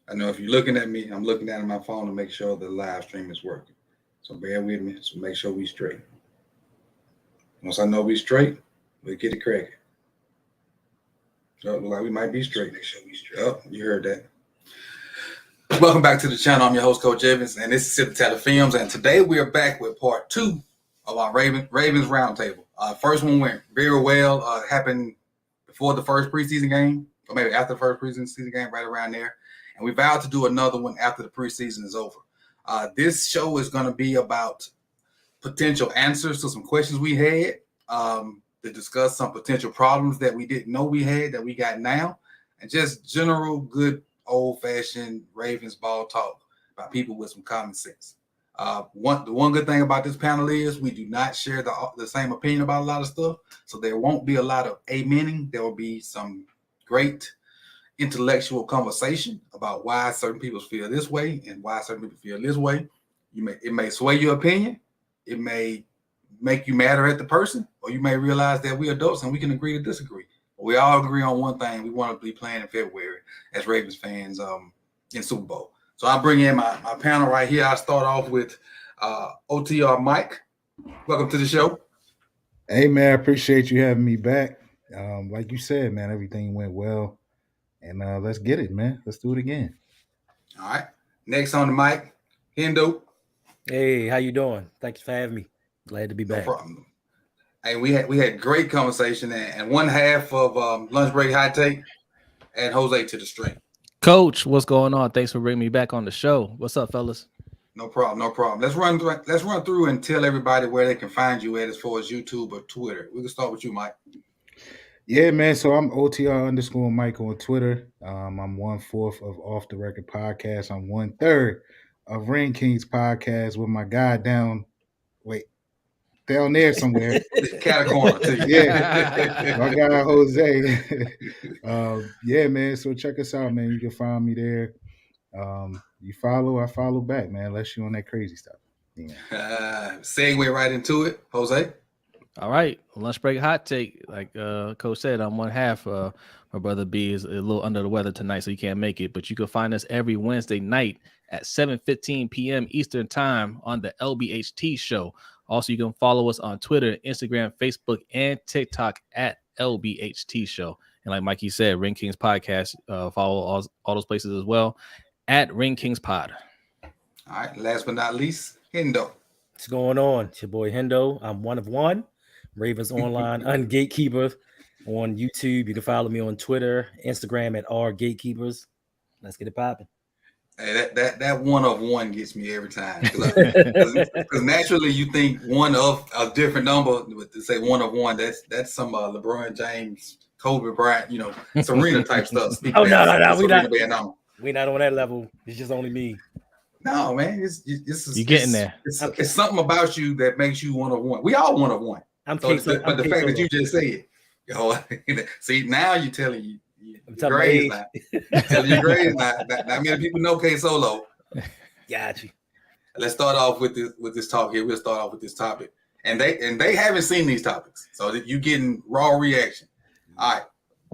I know if you're looking at me, I'm looking down at my phone to make sure the live stream is working. So bear with me. So make sure we straight. Once I know we straight, we get it cracking. So look like we might be straight. Make sure we straight. Oh, you heard that. Welcome back to the channel. I'm your host, Coach Evans, and this is Sip the Tattle Films. And today we are back with part 2 of our Ravens RoundTable. First one went very well. Happened before the first preseason game, or maybe after the first preseason game, right around there. And we vowed to do another one after the preseason is over. This show is going to be about potential answers to some questions we had, to discuss some potential problems that we didn't know we had that we got now, and just general good old-fashioned Ravens ball talk by people with some common sense. The one good thing about this panel is we do not share the same opinion about a lot of stuff, so there won't be a lot of amening. There will be some great intellectual conversation about why certain people feel this way and why certain people feel this way. It may sway your opinion. It may make you madder at the person, or you may realize that we're adults and we can agree to disagree. But we all agree on one thing: we want to be playing in February as Ravens fans in Super Bowl. So I'll bring in my panel right here. I'll start off with OTR Mike. Welcome to the show. Hey, man, I appreciate you having me back. Like you said, man, everything went well. And let's get it, man. Let's do it again. All right. Next on the mic, Hendo. Hey, how you doing? Thanks for having me. Glad to be back. No problem. Hey, we had great conversation, and one half of Lunch Break Hot Take and Jose to the stream. Coach, what's going on? Thanks for bringing me back on the show. What's up, fellas? No problem. Let's run through and tell everybody where they can find you at as far as YouTube or Twitter. We can start with you, Mike. Yeah, man. So I'm OTR_Mike on Twitter. I'm 1/4 of Off the Record Podcast. I'm 1/3 of Ring Kings Podcast with my guy down there somewhere. Corner too. Yeah, my guy Jose. Yeah, man. So check us out, man. You can find me there. You follow, I follow back, man. Unless you're on that crazy stuff. Yeah. Segue right into it, Jose. All right, Lunch Break Hot Take. Like Coach said, I'm one half. My brother B is a little under the weather tonight, so he can't make it. But you can find us every Wednesday night at 7:15 p.m. Eastern Time on the LBHT Show. Also, you can follow us on Twitter, Instagram, Facebook, and TikTok at LBHT Show. And like Mikey said, Ring Kings Podcast. Follow all those places as well at Ring Kings Pod. All right. Last but not least, Hendo. What's going on? It's your boy Hendo. I'm one of one. Ravens Online Ungatekeeper on YouTube. You can follow me on Twitter, Instagram at RGatekeepers. Let's get it popping. Hey, that one of one gets me every time. Because naturally you think one of a different number, but to say one of one, that's some LeBron James, Kobe Bryant, Serena type stuff. No. We're not on that level. It's just only me. No, man. You're getting there. It's something about you that makes you one of one. We all one of one. But the fact that you just said it, see, now you're telling you. Your grades now. Your grades now. Not many people know K Solo. Got you. Let's start off with this talk here. We'll start off with this topic, and they haven't seen these topics, so that you getting raw reaction. All right,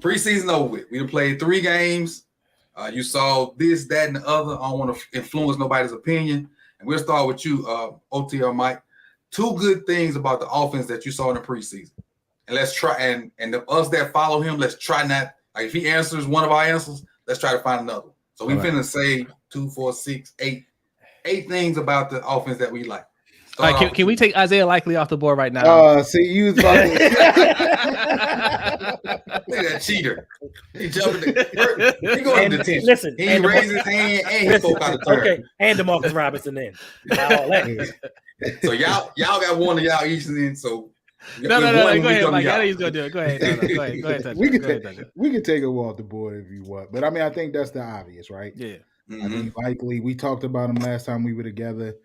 preseason over with. We done played 3 games. You saw this, that, and the other. I don't want to influence nobody's opinion, and we'll start with you, OTR Mike. 2 good things about the offense that you saw in the preseason, and let's try and us that follow him. Let's try not. Like if he answers one of our answers, let's try to find another. So we finna say 2, 4, 6, 8 things about the offense that we like. All right, can we take Isaiah Likely off the board right now? See, you was about to... Look at that cheater. He jumping. He going to detention. Listen, he raised his hand and he spoke out of turn. Okay, and DeMarcus Robinson then. So y'all got one of y'all each in. So no. Go ahead, Mike. I know he's gonna do it. Go ahead. Go ahead. We can take him off the board if you want, but I mean, I think that's the obvious, right? Yeah. I mean, likely we talked about him last time we were together,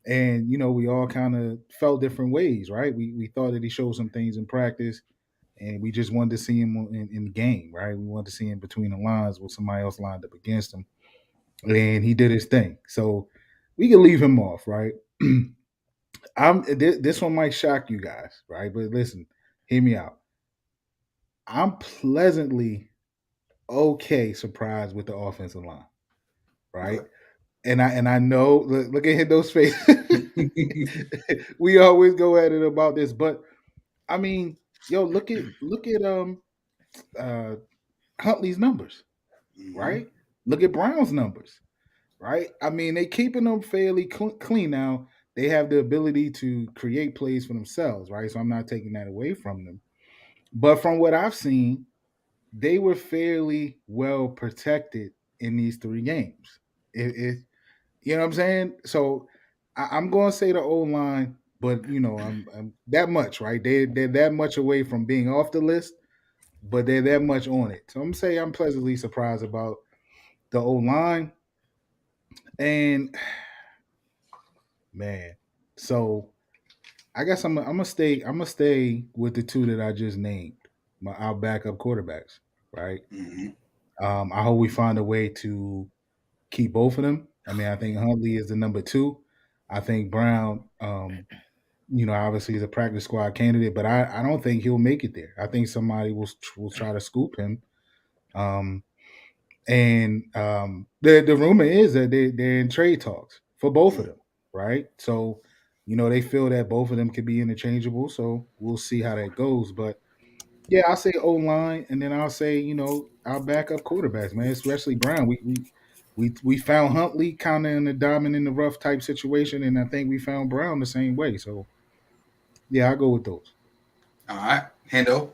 and we all kind of felt different ways, right? We thought that he showed some things in practice, and we just wanted to see him in the game, right? We wanted to see him between the lines with somebody else lined up against him, and he did his thing. So we can leave him off, right? This one might shock you guys, right? But listen, hear me out. I'm pleasantly okay surprised with the offensive line. right? And I know, look at Hendo's face. We always go at it about this, but I mean, yo, look at Huntley's numbers, right? Look at Brown's numbers, right? I mean, they keeping them fairly clean now. They have the ability to create plays for themselves, right? So I'm not taking that away from them. But from what I've seen, they were fairly well protected in these 3 games. You know what I'm saying? So I'm going to say the O line, but I'm that much, right? They're that much away from being off the list, but they're that much on it. So I'm gonna say I'm pleasantly surprised about the O line. And man, so I guess I'm gonna stay with the 2 that I just named, our backup quarterbacks, right? I hope we find a way to keep both of them. I mean, I think Huntley is the number 2. I think Brown, obviously is a practice squad candidate, but I don't think he'll make it there. I think somebody will try to scoop him. The rumor is that they're in trade talks for both of them, right? So, they feel that both of them could be interchangeable. So we'll see how that goes. But yeah, I'll say O line, and then I'll say our backup quarterbacks, man, especially Brown. We found Huntley kind of in the diamond in the rough type situation, and I think we found Brown the same way. So yeah, I'll go with those. All right, Hendo.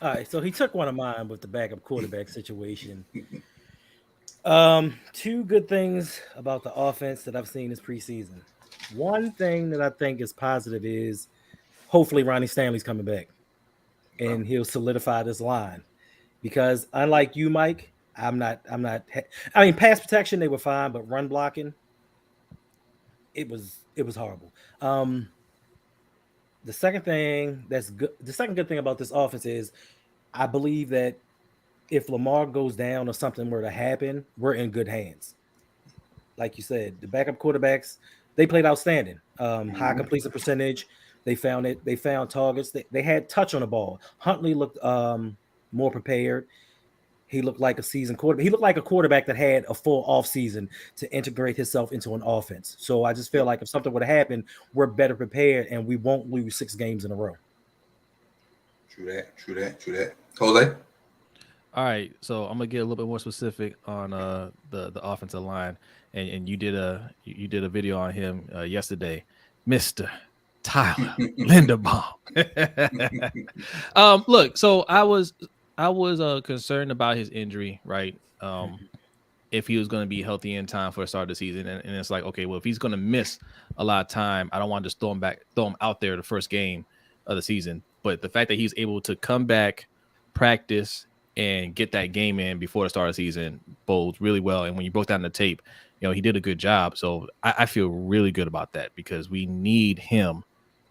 All right, so he took one of mine with the backup quarterback situation. 2 good things about the offense that I've seen this preseason. One thing that I think is positive is hopefully Ronnie Stanley's coming back and he'll solidify this line, because unlike you, Mike, I mean, pass protection, they were fine, but run blocking, it was horrible. The second thing that's good, the second good thing about this offense is I believe that if Lamar goes down or something were to happen, we're in good hands. Like you said, the backup quarterbacks, they played outstanding. High completion percentage. They found it. They found targets. They had touch on the ball. Huntley looked more prepared. He looked like a seasoned quarterback. He looked like a quarterback that had a full offseason to integrate himself into an offense. So I just feel like if something would have happened, we're better prepared and we won't lose 6 games in a row. True that. Jose? All right, so I'm gonna get a little bit more specific on the offensive line, and you did a video on him yesterday, Mr. Tyler Linderbaum. Look, so I was concerned about his injury, right? If he was going to be healthy in time for the start of the season, and it's like, okay, well, if he's going to miss a lot of time, I don't want to just throw him out there the first game of the season. But the fact that he's able to come back, practice, and get that game in before the start of the season bodes really well. And when you broke down the tape, he did a good job. So I feel really good about that, because we need him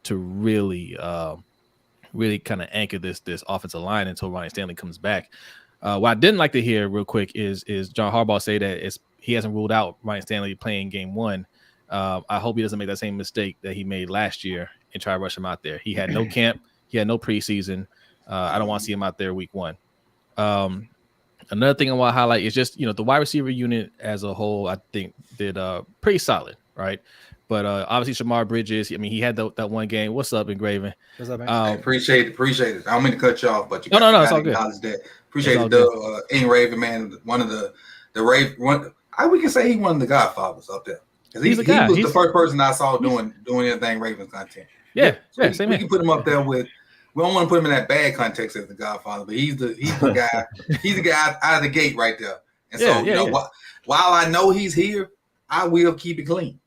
to really kind of anchor this offensive line until Ronnie Stanley comes back. What I didn't like to hear real quick is John Harbaugh say that he hasn't ruled out Ronnie Stanley playing game 1. I hope he doesn't make that same mistake that he made last year and try to rush him out there. He had no camp. He had no preseason. I don't want to see him out there week 1. Another thing I want to highlight is just, the wide receiver unit as a whole, I think did pretty solid, right? But obviously Shamar Bridges, I mean, he had that one game. What's up, Engraven? What's up, man? I appreciate it. I don't mean to cut you off, but you no, it's all good. That. Appreciate the Engraven, man. One of the Raven. We can say he's one of the Godfathers up there. He was the first person I saw doing anything Ravens content. Yeah, so same. We can put him up there with. We don't want to put him in that bad context as the Godfather, but he's the guy. He's the guy out of the gate right there. And while I know he's here, I will keep it clean.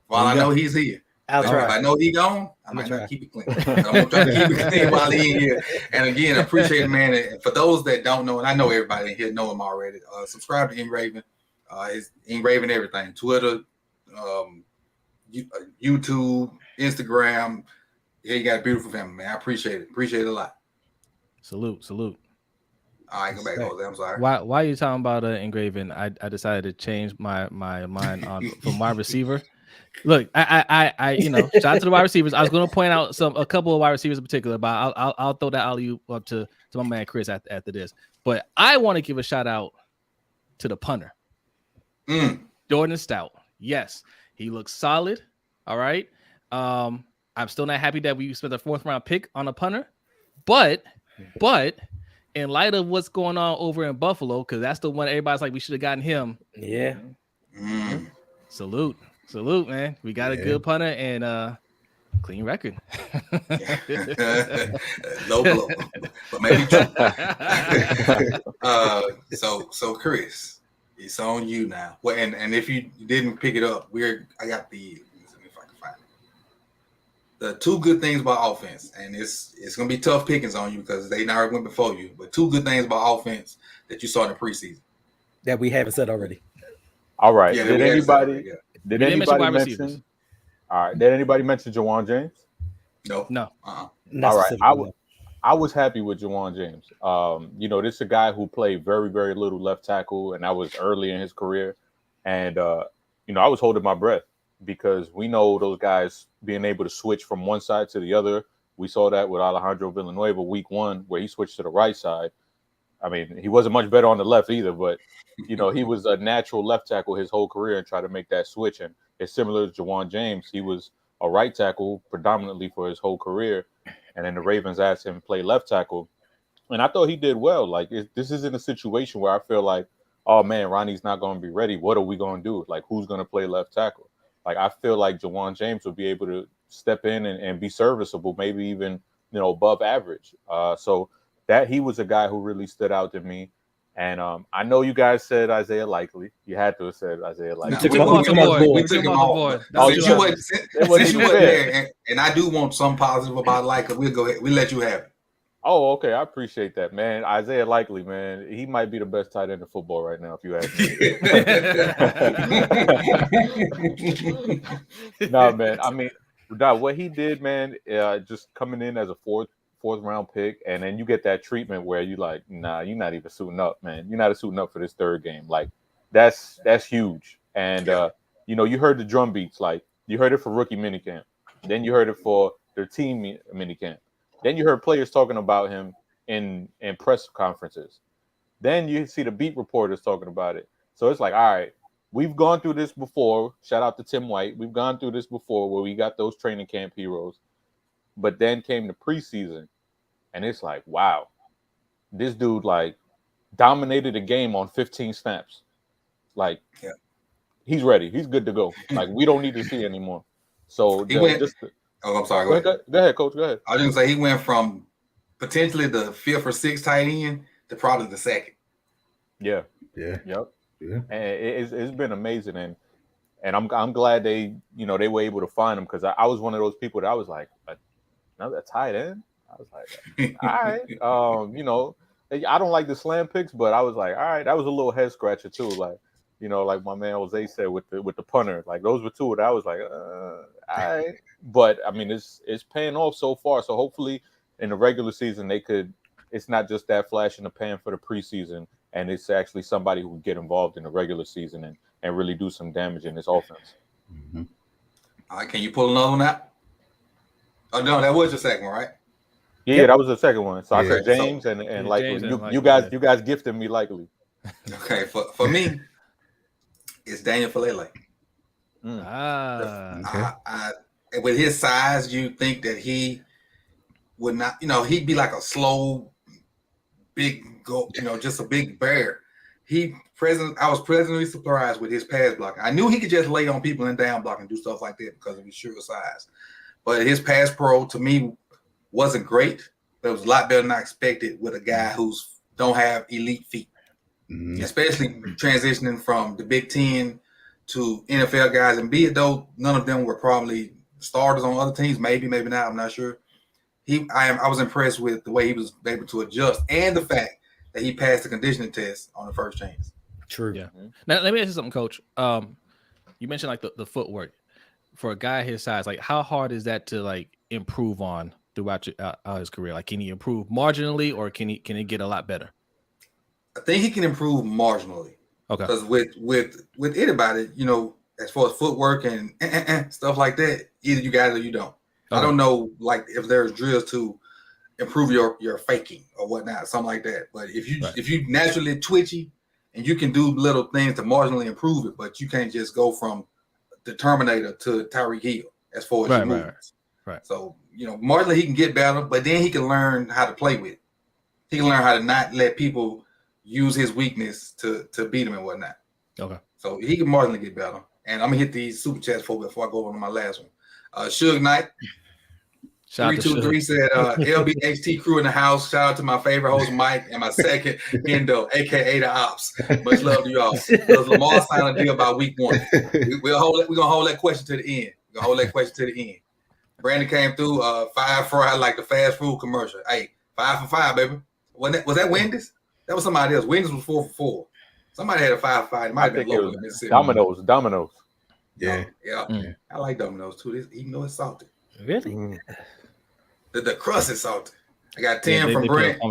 While I know he's here. If I know he's gone, I might not keep it clean. I'm going to try to keep it clean while he's in here. And again, I appreciate it, man. And for those that don't know, and I know everybody in here know him already, subscribe to Engraven. It's Engraven everything. Twitter, YouTube, Instagram. Yeah, you got a beautiful family, man. I appreciate it. Appreciate it a lot. Salute. All right, go back, Jose. I'm sorry. Why are you talking about Engraven? I decided to change my mind on from wide receiver. Look, I shout out to the wide receivers. I was going to point out a couple of wide receivers in particular, but I'll throw that alley up to my man Chris after this. But I want to give a shout out to the punter, Jordan Stout. Yes, he looks solid. All right. I'm still not happy that we spent a 4th round pick on a punter, but in light of what's going on over in Buffalo, because that's the one everybody's like, we should have gotten him. Yeah. Salute, man. We got a good punter and clean record. Low blow, but maybe true. So Chris, it's on you now. Well, and if you didn't pick it up, I got the. Let me if I can find it. The 2 good things about offense, and it's gonna be tough pickings on you because they already went before you. But 2 good things about offense that you saw in the preseason that we haven't said already. All right. Yeah, did anybody mention? All right. Did anybody mention Jawan James? No. All right. I was happy with Jawan James. This is a guy who played very, very little left tackle, and that was early in his career. And I was holding my breath because we know those guys being able to switch from one side to the other. We saw that with Alejandro Villanueva week 1, where he switched to the right side. I mean, he wasn't much better on the left either, but he was a natural left tackle his whole career and tried to make that switch. And it's similar to Jawan James. He was a right tackle predominantly for his whole career. And then the Ravens asked him to play left tackle. And I thought he did well. Like, this isn't a situation where I feel like, oh, man, Ronnie's not going to be ready. What are we going to do? Like, who's going to play left tackle? Like, I feel like Jawan James will be able to step in and be serviceable, maybe even, above average. So that he was a guy who really stood out to me. And I know you guys said Isaiah Likely. You had to have said Isaiah Likely. We took him off. Since you wasn't there, and I do want some positive about Likely, we'll go ahead. We'll let you have it. Oh, okay. I appreciate that, man. Isaiah Likely, man. He might be the best tight end in football right now, if you ask me. No, man. I mean, what he did, man, just coming in as a fourth round pick, and then you get that treatment where you like, nah, you're not even suiting up, man. You're not suiting up for this 3rd game. Like, that's huge. And you heard the drum beats, like you heard it for rookie minicamp, then you heard it for their team minicamp, then you heard players talking about him in press conferences, then you see the beat reporters talking about it. So it's like, all right, we've gone through this before. Shout out to Tim White. We've gone through this before where we got those training camp heroes, but then came the preseason. And it's like, wow, this dude like dominated the game on 15 snaps. Like, he's ready. He's good to go. Like, we don't need to see anymore. So I'm sorry. Go ahead, Coach. Go ahead. I was going to say he went from potentially the 5th or 6th tight end to probably the 2nd. Yeah. Yep. And it's been amazing, and I'm glad they were able to find him, because I was one of those people that I was like, another tight end. I was like, all right. I don't like the slam picks, but I was like, all right, that was a little head scratcher too. Like, like my man Jose said with the punter, like those were 2 that I was like, all right. But I mean, it's paying off so far. So hopefully in the regular season, it's not just that flash in the pan for the preseason, and it's actually somebody who would get involved in the regular season and really do some damage in this offense. Mm-hmm. All right, can you pull another one out? Oh no, that was your 2nd one, right? Yeah, that was the 2nd one. So I said James and Likely. You guys gifted me Likely. Okay, for me, it's Daniel Falele. With his size, you think that he would not, he'd be like a slow, big goat, just a big bear. I was pleasantly surprised with his pass blocking. I knew he could just lay on people and down block and do stuff like that because of his sure size. But his pass pro, to me, wasn't great, but it was a lot better than I expected with a guy who's don't have elite feet, especially transitioning from the Big Ten to NFL guys. And be it though, none of them were probably starters on other teams. Maybe not. I'm not sure. I was impressed with the way he was able to adjust and the fact that he passed the conditioning test on the first chance. True. Yeah. Now let me ask you something, Coach. You mentioned like the footwork for a guy his size. Like, how hard is that to like improve on throughout his career? Like, can he improve marginally, or can he get a lot better? I think he can improve marginally. Okay. Because with anybody, as far as footwork and stuff like that, either you got it or you don't. Okay. I don't know, like if there's drills to improve your faking or whatnot, something like that. But if you naturally twitchy, and you can do little things to marginally improve it, but you can't just go from the Terminator to Tyreek Hill as far as your movements. Right. So, marginally he can get better, but then he can learn how to play with it. He can learn how to not let people use his weakness to beat him and whatnot. Okay. So he can marginally get better. And I'm gonna hit these super chats before I go on to my last one. Suge Knight, 323 said LBHT crew in the house. Shout out to my favorite host Mike and my second Hendo, aka the Ops. Much love to y'all. Does Lamar sign a deal by week 1? We're gonna hold that question to the end. Brandon came through 5 fry like the fast food commercial. Hey, 5 for 5, baby. Was that Wendy's? That was somebody else. Wendy's was 4 for 4. Somebody had a 5 for 5. It might have been local in Mississippi. Domino's. Yeah. I like Domino's too. Even though it's salty. Really? The crust is salty. I got 10 from Brent.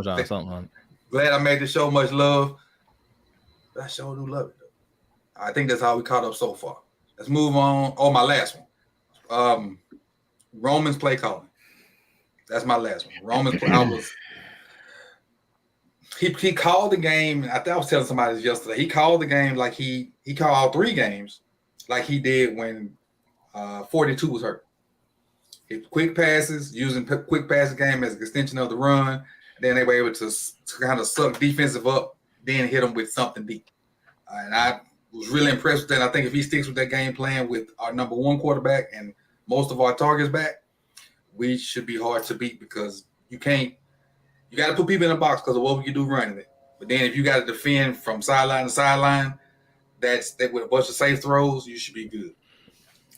Glad I made the show. Much love. But I sure do love it though. I think that's how we caught up so far. Let's move on. Oh, my last one. Roman's play calling. That's my last one. Roman's play. He called the game. I was telling somebody this yesterday. He called the game like he called all 3 games like he did when 42 was hurt. Quick passes, using quick passing game as an extension of the run. Then they were able to kind of suck defensive up, then hit them with something deep. And I was really impressed with that. I think if he sticks with that game plan with our number 1 quarterback and most of our targets back, we should be hard to beat because you got to put people in the box because of what we can do running it. But then if you got to defend from sideline to sideline, that with a bunch of safe throws, you should be good.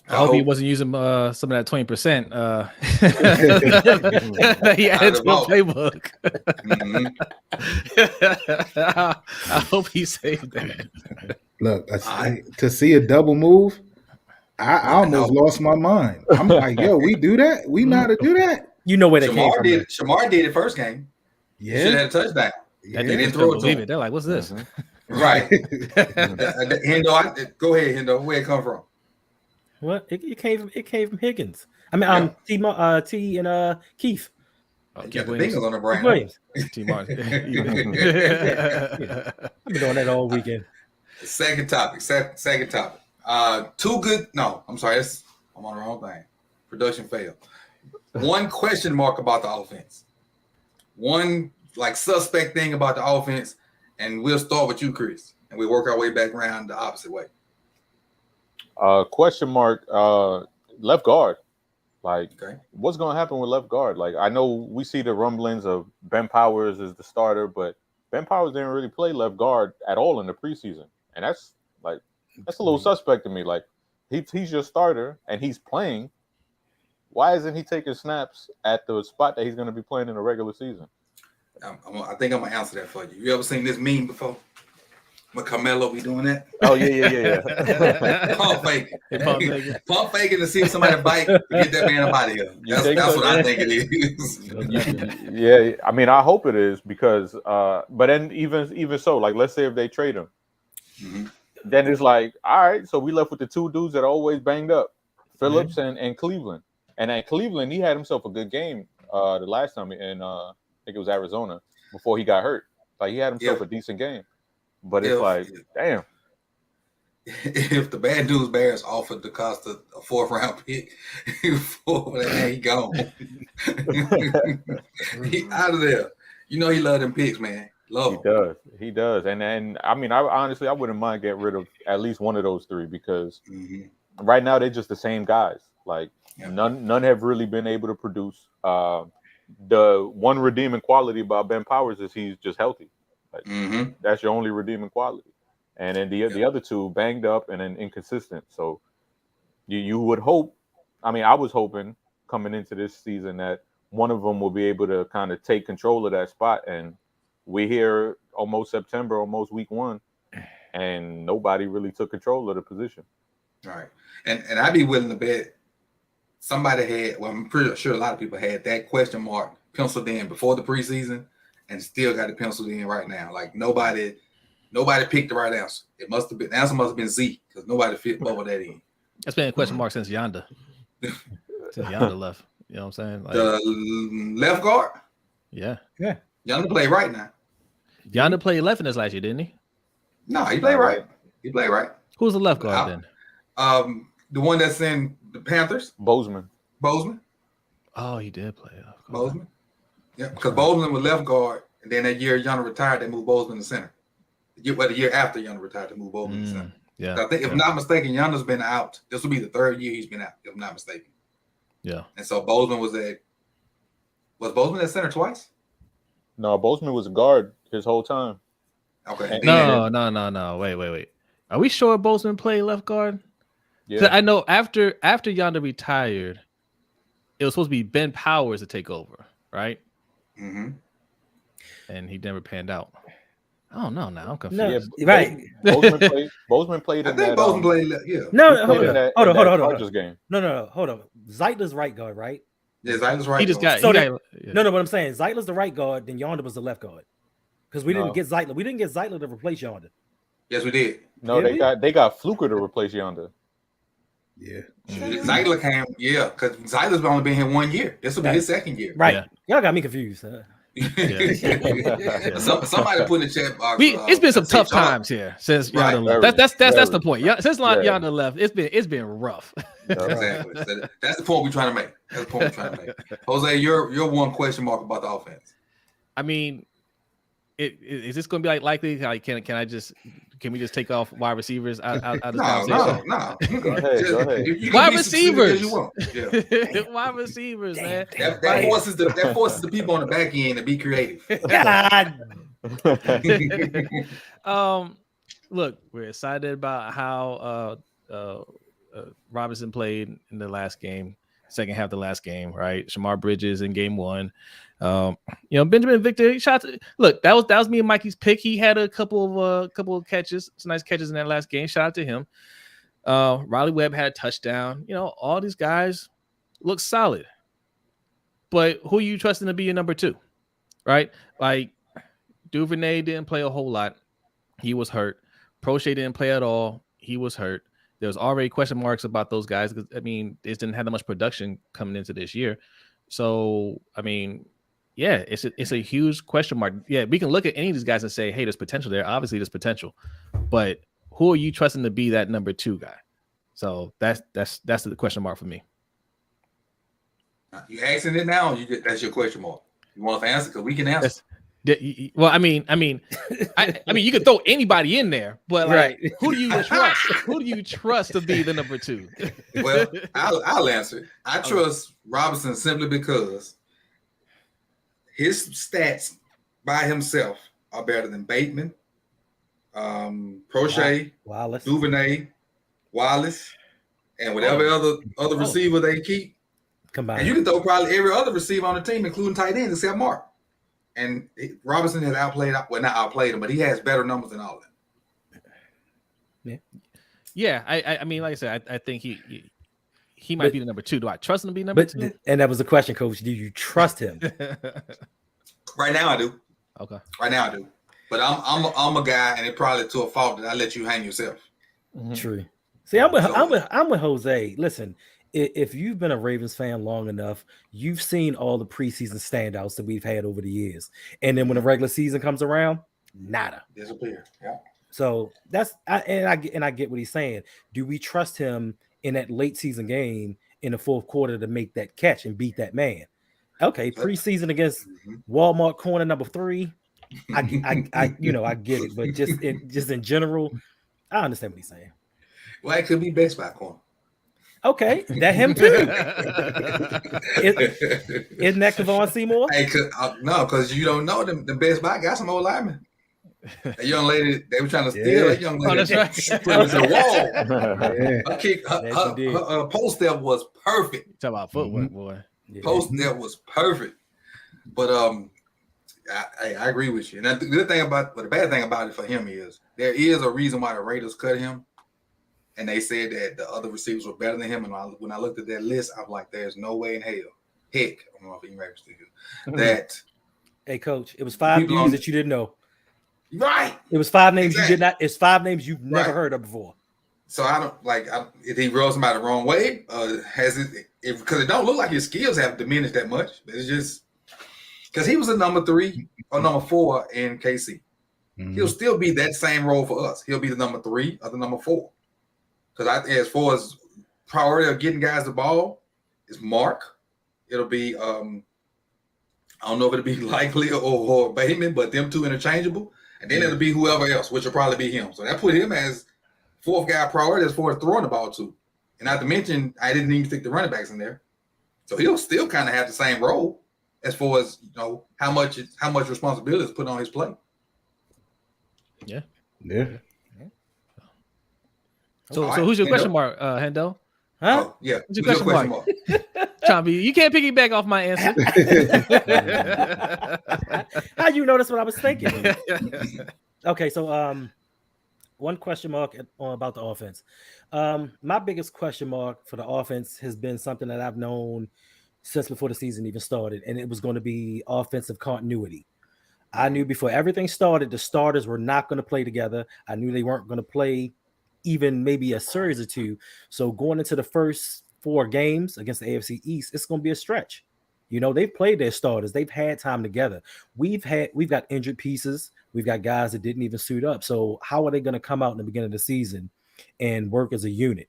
I hope he wasn't using some of that 20%. He added to the playbook. I hope he saved that. Look, to see a double move, I almost lost my mind. I'm like, yo, we do that? We know how to do that? You know where they came from. Shamar did it first game. Yeah. Should have had a touchdown. Yeah. They didn't throw it to him. They're like, what's this? Right. Hendo, go ahead, Hendo. Where it come from? What? It came from Higgins. I mean, T and Keith. You got the fingers on the brain. Williams. T Martin. I've been doing that all weekend. Second topic. Too good. No, I'm sorry. I'm on the wrong thing. Production failed. One question mark about the offense. One suspect thing about the offense, and we'll start with you, Chris, and we work our way back around the opposite way. Question mark. Left guard. What's going to happen with left guard? I know we see the rumblings of Ben Powers as the starter, but Ben Powers didn't really play left guard at all in the preseason, and that's a little suspect to me. He's your starter and he's playing. Why isn't he taking snaps at the spot that he's going to be playing in the regular season? I think I'm gonna answer that for you. You ever seen this meme before? When Carmelo be doing that? Oh yeah. Pump faking to see if somebody bite to get that man up out of here. That's what I think it is. Yeah, I mean, I hope it is because, but then even so, let's say if they trade him, then it's all right. So we left with the 2 dudes that are always banged up, Phillips and Cleveland. And at Cleveland, he had himself a good game the last time in I think it was Arizona before he got hurt. He had himself a decent game. But it's damn. If the Bad News Bears offered DeCosta a 4th round pick, he gone. He out of there. He love them picks, man. Love him. He does. And I mean, I honestly wouldn't mind getting rid of at least one of those 3 because right now they're just the same guys. None have really been able to produce. The one redeeming quality about Ben Powers is he's just healthy. That's your only redeeming quality. And then the other 2 banged up and then inconsistent. So you would hope. I mean, I was hoping coming into this season that one of them will be able to kind of take control of that spot. And we're here almost September, almost week 1, and nobody really took control of the position. All right. And I'd be willing to bet somebody had, I'm pretty sure a lot of people had that question mark penciled in before the preseason and still got it penciled in right now. Nobody picked the right answer. The answer must have been Z because nobody fit bubble that in. That's been a question mark since Yonda. Since Yonda left. You know what I'm saying? The left guard? Yeah. Yonda play right now. Yonda played left in this last year, didn't he? No, he played right. He played right. Who's the left guard then? The one that's in the Panthers, Bozeman. Oh, he did play left guard. Bozeman. Yeah, because Bozeman was left guard, and then that year Yonder retired, they moved Bozeman to center. The year after Yonder retired, they moved Bozeman to center. Yeah. So I think, if not mistaken, Yonder's been out. This will be the third year he's been out, if I'm not mistaken. Yeah. And so Bozeman was Bozeman at center twice? No, Bozeman was a guard his whole time. Okay. No. Wait. Are we sure Bozeman played left guard? Yeah. I know after Yonder retired, it was supposed to be Ben Powers to take over, right? Mm-hmm. And he never panned out. I don't know now. I'm confused. No, right. Bozeman played in that. Bozeman played, yeah. No, hold on. Game. No, hold on. Zeitler's right guard, right? Yeah, Zeitler's right. He just got. No, what I'm saying, Zeitler's the right guard, then Yonder was the left guard. Because we didn't get Zeitler. We didn't get Zeitler to replace Yonder. Yes, we did. No, they got Fluker to replace Yonder. Yeah. Zeitler came, because Zeitler's only been here 1 year. This will be his second year. Right. Yeah. Y'all got me confused. Huh? Somebody put in the chat box. It's been some tough times here since Yonder left. That's the point. Since Yonder left, it's been rough. Exactly. So that's the point we're trying to make. Jose, you're one question mark about the offense. I mean, is this going to be likely? Like, can we just take off wide receivers out of the conversation? No. Go ahead. Wide receivers. Wide receivers, man. That forces the people on the back end to be creative. God. Look, we're excited about how Robinson played in the last game, second half of the last game, right? Shamar Bridges in game 1. Benjamin Victor look, that was me and Mikey's pick. He had a couple of catches, some nice catches in that last game. Shout out to him. Riley Webb had a touchdown. All these guys look solid. But who are you trusting to be your number 2? Right? Like Duvernay didn't play a whole lot. He was hurt. Prochet didn't play at all. He was hurt. There was already question marks about those guys because they didn't have that much production coming into this year. So it's a huge question mark. Yeah, we can look at any of these guys and say, hey, there's potential there. Obviously, there's potential, but who are you trusting to be that number 2 guy? So that's the question mark for me. You asking it now? That's your question mark. You want us to answer? Because we can answer. Well, I mean, you could throw anybody in there, but right. Who do you trust? Who do you trust to be the number 2? Well, I'll answer. I trust Robinson simply because his stats by himself are better than Bateman, Prochet, Wallace, Duvernay, Wallace, and whatever other receiver they keep combined. And you can throw probably every other receiver on the team, including tight ends, except Mark. And Robinson has not outplayed him, but he has better numbers than all of them. Yeah. I mean, like I said, I think he might be the number 2. Do I trust him to be number 2? And that was the question, Coach. Do you trust him? Right now, I do. Okay. Right now, I do. But I'm a guy, and it probably to a fault that I let you hang yourself. Mm-hmm. True. See, I'm with Jose. Listen, if you've been a Ravens fan long enough, you've seen all the preseason standouts that we've had over the years, and then when the regular season comes around, nada. Disappear. Yeah. So I get what he's saying. Do we trust him in that late season game in the fourth quarter to make that catch and beat that man? Okay, preseason against Walmart corner number 3. I get it, but just in general, I understand what he's saying. Well, it could be Best Buy corner. Okay, that him too. Isn't that Kevon Seymour? Hey, because you don't know them. The Best Buy got some old linemen. That young lady, they were trying to steal that young lady. Oh, that's right. Put her to the wall. Her kick, her post step was perfect. Talk about footwork, boy. Post step was perfect. But I agree with you. And the good thing the bad thing about it for him is there is a reason why the Raiders cut him. And they said that the other receivers were better than him. And when I looked at that list, I'm like, there's no way in hell. Heck, I don't know if Ivan still here. That. Hey, Coach, it was 5 names that you didn't know. Right. It was 5 names you did not. It's 5 names you've never heard of before. So I don't if he rode somebody the wrong way, because it don't look like his skills have diminished that much. It's just because he was a number 3 or number 4 in KC. he'll still be that same role for us. He'll be the number 3 or the number 4. Because as far as priority of getting guys the ball is Mark. It'll be I don't know if it'll be Likely or Bateman, but them two interchangeable. And then it'll be whoever else, which will probably be him. So that put him as 4th guy priority as far as throwing the ball to. And not to mention, I didn't even stick the running backs in there. So he'll still kind of have the same role as far as, how much responsibility is put on his plate. Yeah. So who's your question mark, Hendo? Huh? Oh, yeah. Who's your question mark? Chomby, you can't piggyback off my answer. How you know that's what I was thinking? Okay, so one question mark about the offense. My biggest question mark for the offense has been something that I've known since before the season even started, and it was going to be offensive continuity. I knew before everything started, the starters were not going to play together. I knew they weren't going to play even maybe a series or two. So going into the first 4 games against the AFC East, it's going to be a stretch. They've played their starters. They've had time together. We've got injured pieces. We've got guys that didn't even suit up. So how are they going to come out in the beginning of the season and work as a unit?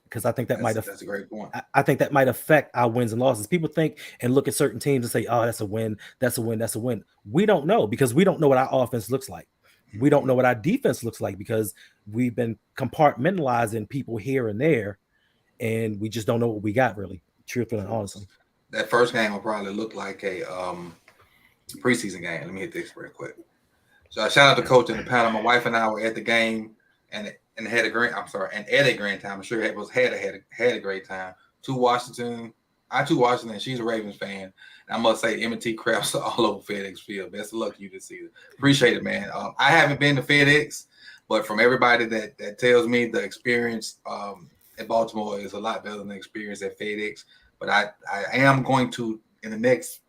Because I think that's a great point. I think that might affect our wins and losses. People think and look at certain teams and say, "Oh, that's a win. That's a win. That's a win." We don't know because we don't know what our offense looks like. We don't know what our defense looks like because we've been compartmentalizing people here and there, and we just don't know what we got really, truthfully and honestly. That first game will probably look like a preseason game. Let me hit this real quick. So shout out to coach and the panel. My wife and I were at the game and had a great. At a great time. I'm sure it was had a great time. Washington. She's a Ravens fan. And I must say, M&T crafts are all over FedEx Field. Best of luck to you this season. Appreciate it, man. I haven't been to FedEx, but from everybody that tells me the experience at Baltimore is a lot better than the experience at FedEx. But I am going to, in the next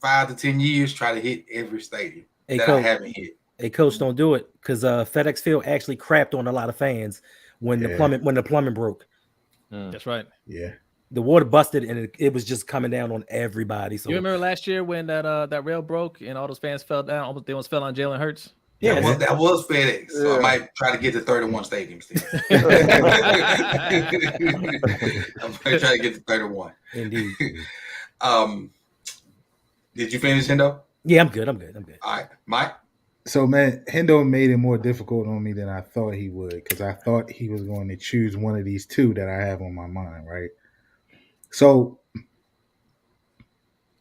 5 to 10 years, try to hit every stadium I haven't hit. Hey, coach, don't do it because FedEx Field actually crapped on a lot of fans when the plumbing broke. That's right. Yeah. The water busted and it was just coming down on everybody. So you remember last year when that rail broke and all those fans fell down? They almost fell on Jalen Hurts. Yeah, that was FedEx. So I might try to get to 31 stadiums still. I might try to get to 31. Indeed. Did you finish, Hendo? Yeah, I'm good. All right, Mike. So, man, Hendo made it more difficult on me than I thought he would because I thought he was going to choose one of these 2 that I have on my mind, right? So,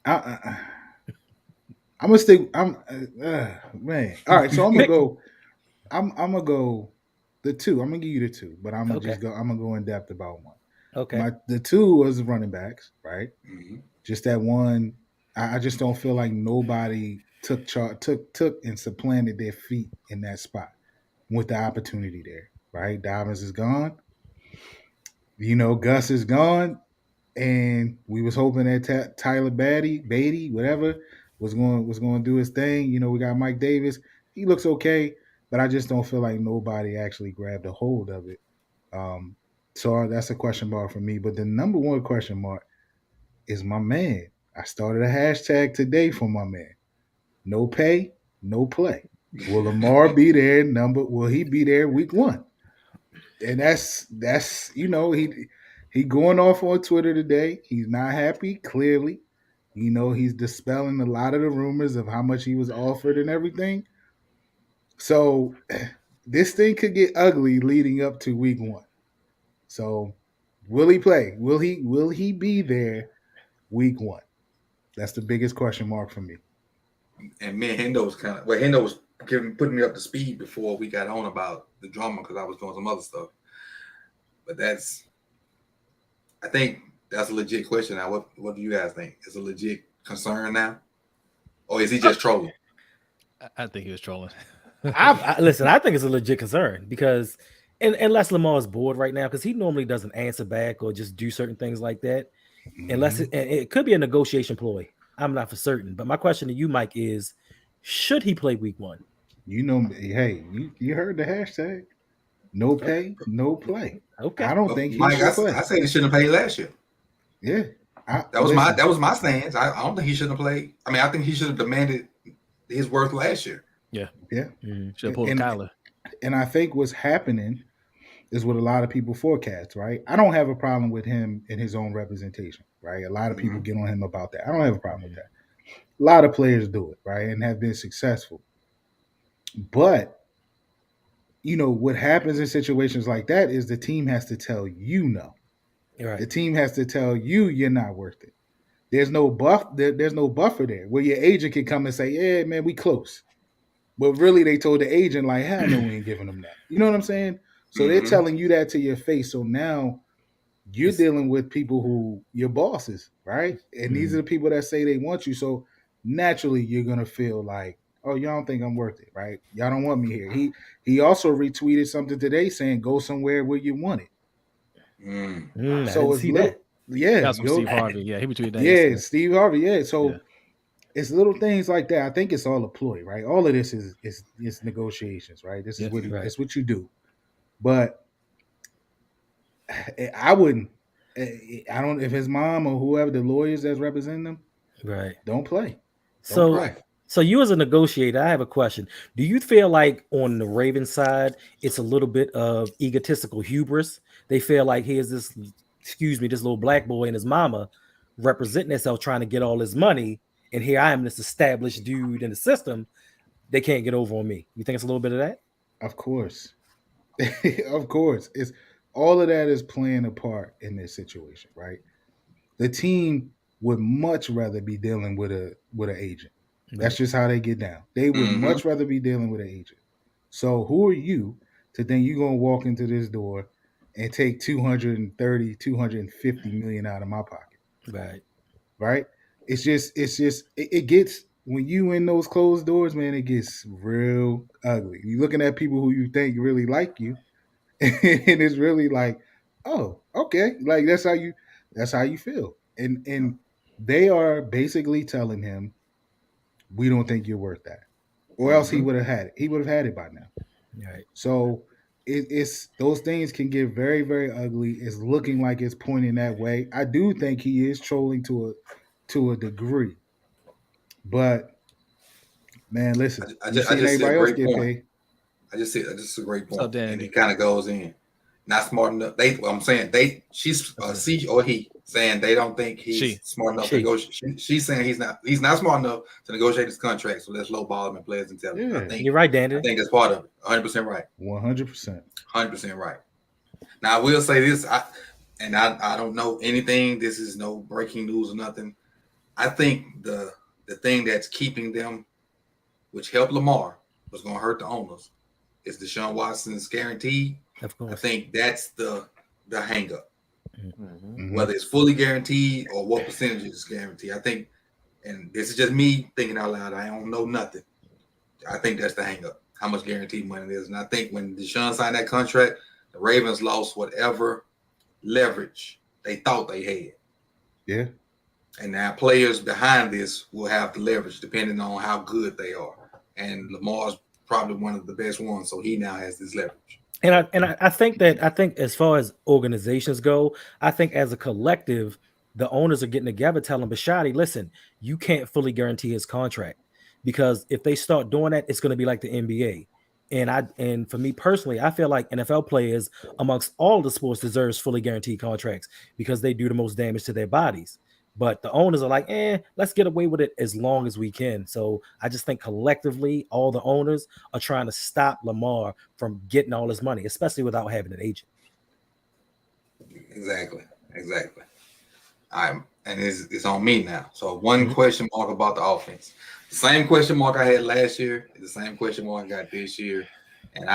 I'm gonna stick. Man. All right, so I'm gonna go. I'm gonna go the 2. I'm gonna give you the 2, but I'm gonna go in depth about one. Okay. The 2 was running backs, right? Mm-hmm. Just that one. I just don't feel like nobody took and supplanted their feet in that spot with the opportunity there, right? Dobbins is gone. Gus is gone. And we was hoping that Tyler Beatty, whatever, was going to do his thing. We got Mike Davis. He looks okay, but I just don't feel like nobody actually grabbed a hold of it. So that's a question mark for me. But the number 1 question mark is my man. I started a hashtag today for my man. No pay, no play. Will Lamar be there? Will he be there week 1? And that's he going off on Twitter today. He's not happy, clearly. He's dispelling a lot of the rumors of how much he was offered and everything. So this thing could get ugly leading up to week 1. So will he play? Will he be there week 1? That's the biggest question mark for me. And me and Hendo was Hendo was putting me up to speed before we got on about the drama because I was doing some other stuff. But I think that's a legit question now. What do you guys think? Is a legit concern now? Or is he just trolling? I think he was trolling. Listen, I think it's a legit concern because unless Lamar is bored right now, because he normally doesn't answer back or just do certain things like that. Unless it could be a negotiation ploy. I'm not for certain. But my question to you, Mike, is should he play week 1? Hey, you heard the hashtag. No pay, no play. Okay. I don't think he Mike, should play. I said he shouldn't have played last year. Yeah. That was my stance. I don't think he shouldn't have played. I mean, I think he should have demanded his worth last year. Yeah. Should have pulled Kyler. And I think what's happening is what a lot of people forecast, right? I don't have a problem with him in his own representation, right? A lot of people get on him about that. I don't have a problem with that. A lot of players do it, right? And have been successful. But, you know, what happens in situations like that is the team has to tell you no. Right. The team has to tell you you're not worth it. There's no there's no buffer there where your agent can come and say, yeah, man, we close. But really they told the agent, like, hell no, we ain't giving them that. You know what I'm saying? So they're telling you that to your face. So now you're dealing with people who your bosses, right? And these are the people that say they want you. So naturally you're gonna feel like, oh, y'all don't think I'm worth it, right? Y'all don't want me here. He also retweeted something today saying go somewhere where you want it. So it's little, that's from Steve Harvey. Yeah, he retweeted that. Yeah, Steve Harvey. Yeah, so it's little things like that. I think it's all a ploy, right? All of this is negotiations, right? This is it's what you do. But I wouldn't. I don't. If his mom or whoever the lawyers that's representing them, right, don't play. So you as a negotiator, I have a question. Do you feel like on the Ravens side, it's a little bit of egotistical hubris? They feel like here's this, this little black boy and his mama representing themselves trying to get all his money, and here I am, this established dude in the system. They can't get over on me. You think it's a little bit of that? Of course. Of course. It's all of that is playing a part in this situation, right? The team would much rather be dealing with an agent. That's just how they get down. They would much rather be dealing with an agent. So who are you to think you're going to walk into this door and take 230, 250 million out of my pocket? Right? It's just it gets, when you in those closed doors, man, it gets real ugly. You're looking at people who you think really like you, and it's really like, oh, okay, like that's how you feel. And they are basically telling him, we don't think you're worth that. Or else he would have had it. He would have had it by now. Right. So it's those things can get very, very ugly. It's looking like it's pointing that way. I do think he is trolling to a degree. But man, listen, I just see a great point. I just see a great point. And it kind of goes in. Not smart enough. She's she or he saying they don't think he's smart enough to negotiate. She's saying he's not smart enough to negotiate his contract. So let's lowball him and players intelligence. I think you're right, Danny. I think that's part of it. 100% right. 100%. 100% right. Now I will say this, I don't know anything. This is no breaking news or nothing. I think the thing that's keeping them, which helped Lamar, was going to hurt the owners, is Deshaun Watson's guarantee. Of course. I think that's the hang up. Whether it's fully guaranteed or what percentage is guaranteed. I think, and this is just me thinking out loud, I don't know nothing. I think that's the hang up, how much guaranteed money it is. And I think when Deshaun signed that contract, the Ravens lost whatever leverage they thought they had. Yeah. And now players behind this will have the leverage depending on how good they are. And Lamar's probably one of the best ones, so he now has this leverage. And I think as far as organizations go, I think as a collective, the owners are getting together telling Bisciotti, listen, you can't fully guarantee his contract, because if they start doing that, it's going to be like the NBA. And for me personally, I feel like NFL players amongst all the sports deserves fully guaranteed contracts because they do the most damage to their bodies. But the owners are like, let's get away with it as long as we can. So I just think collectively, all the owners are trying to stop Lamar from getting all his money, especially without having an agent. Exactly. And it's on me now. So one question mark about the offense. The same question mark I had last year is the same question mark I got this year. And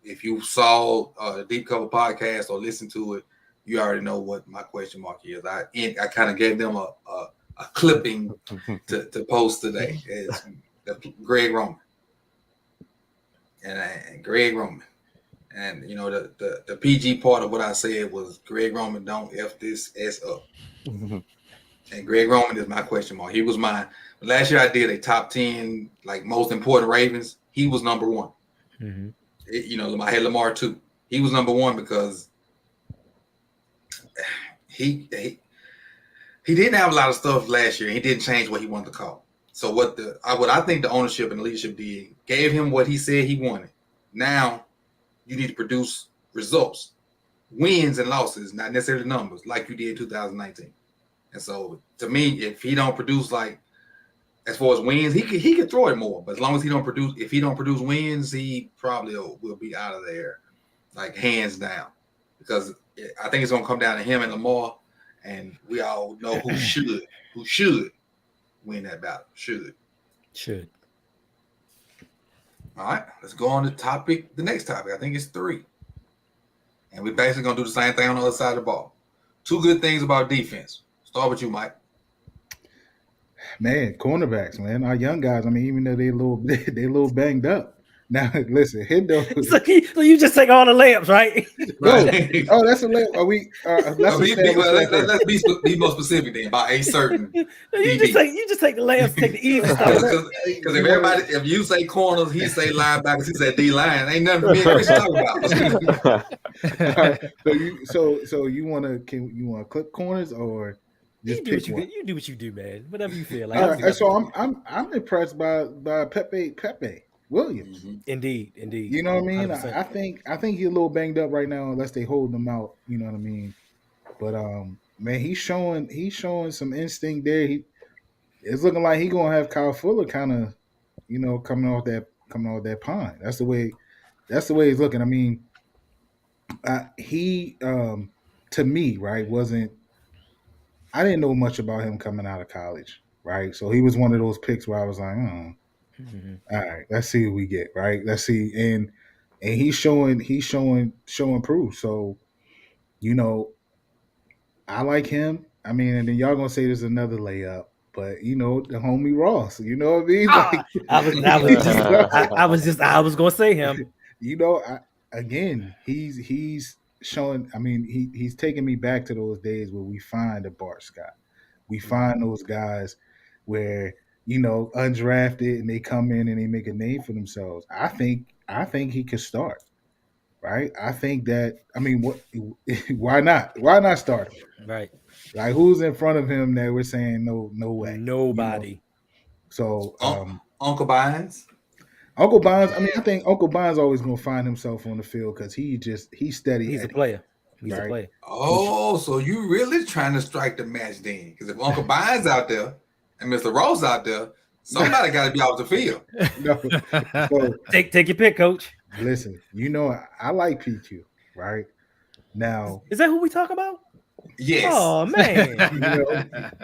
if you saw the Deep Cover podcast or listened to it, you already know what my question mark is. I kind of gave them a clipping to post today. It's Greg Roman. And Greg Roman. And the PG part of what I said was Greg Roman don't F this S up. And Greg Roman is my question mark. He was mine. Last year I did a top 10 like most important Ravens. He was number one. I had Lamar too. He was number one because he didn't have a lot of stuff last year. He didn't change what he wanted to call. So what I think the ownership and the leadership did, gave him what he said he wanted. Now you need to produce results, wins and losses, not necessarily numbers, like you did in 2019. And so to me, if he don't produce like as far as wins, he could throw it more. But as long as if he don't produce wins, he probably will be out of there, like hands down. Because I think it's gonna come down to him and Lamar, and we all know who should win that battle. Should. All right, let's go on to the next topic. I think it's 3. And we're basically going to do the same thing on the other side of the ball. 2 good things about defense. Start with you, Mike. Man, cornerbacks, man. Our young guys, I mean, even though they a little banged up. Now, listen, Hendo. So you just take all the layups, right? Right. Oh, that's a layup. Are we? Let's be more specific then about a certain. You just take the layups, take the even stuff. Because if you say corners, he say linebackers, he say D line. Ain't nothing for me and Chris talk about. So you want to clip corners or just you do what you do, man. Whatever you feel like. All right, so I'm impressed by Pepe Williams. Mm-hmm. Indeed. You know what I mean? 100%. I think he's a little banged up right now, unless they hold him out. You know what I mean? But man, he's showing some instinct there. It's looking like he's gonna have Kyle Fuller kind of, coming off that pond. That's the way he's looking. I mean, he to me, right, I didn't know much about him coming out of college, right? So he was one of those picks where I was like, oh. Mm-hmm. All right, let's see what we get. Right, let's see, and he's showing proof. So, I like him. I mean, and then y'all gonna say there's another layup, but the homie Ross. You know what I mean? I was gonna say him. He's showing. I mean, he's taking me back to those days where we find a Bart Scott. We find those guys where. Undrafted, and they come in and they make a name for themselves. I think he could start, right? I think that. I mean, why not? Why not start him? Right. Like, who's in front of him that we're saying no way? Nobody. So, Uncle Bynes. Uncle Bynes. I mean, I think Uncle Bynes always gonna find himself on the field because he's steady. He's a player. He's a player. Oh, so you really trying to strike the match then? Because if Uncle Bynes out there. And Mr. Ross out there, somebody got to be off the field. So, take your pick, Coach. Listen, I like PQ, right? Now, is that who we talk about? Yes. Oh man,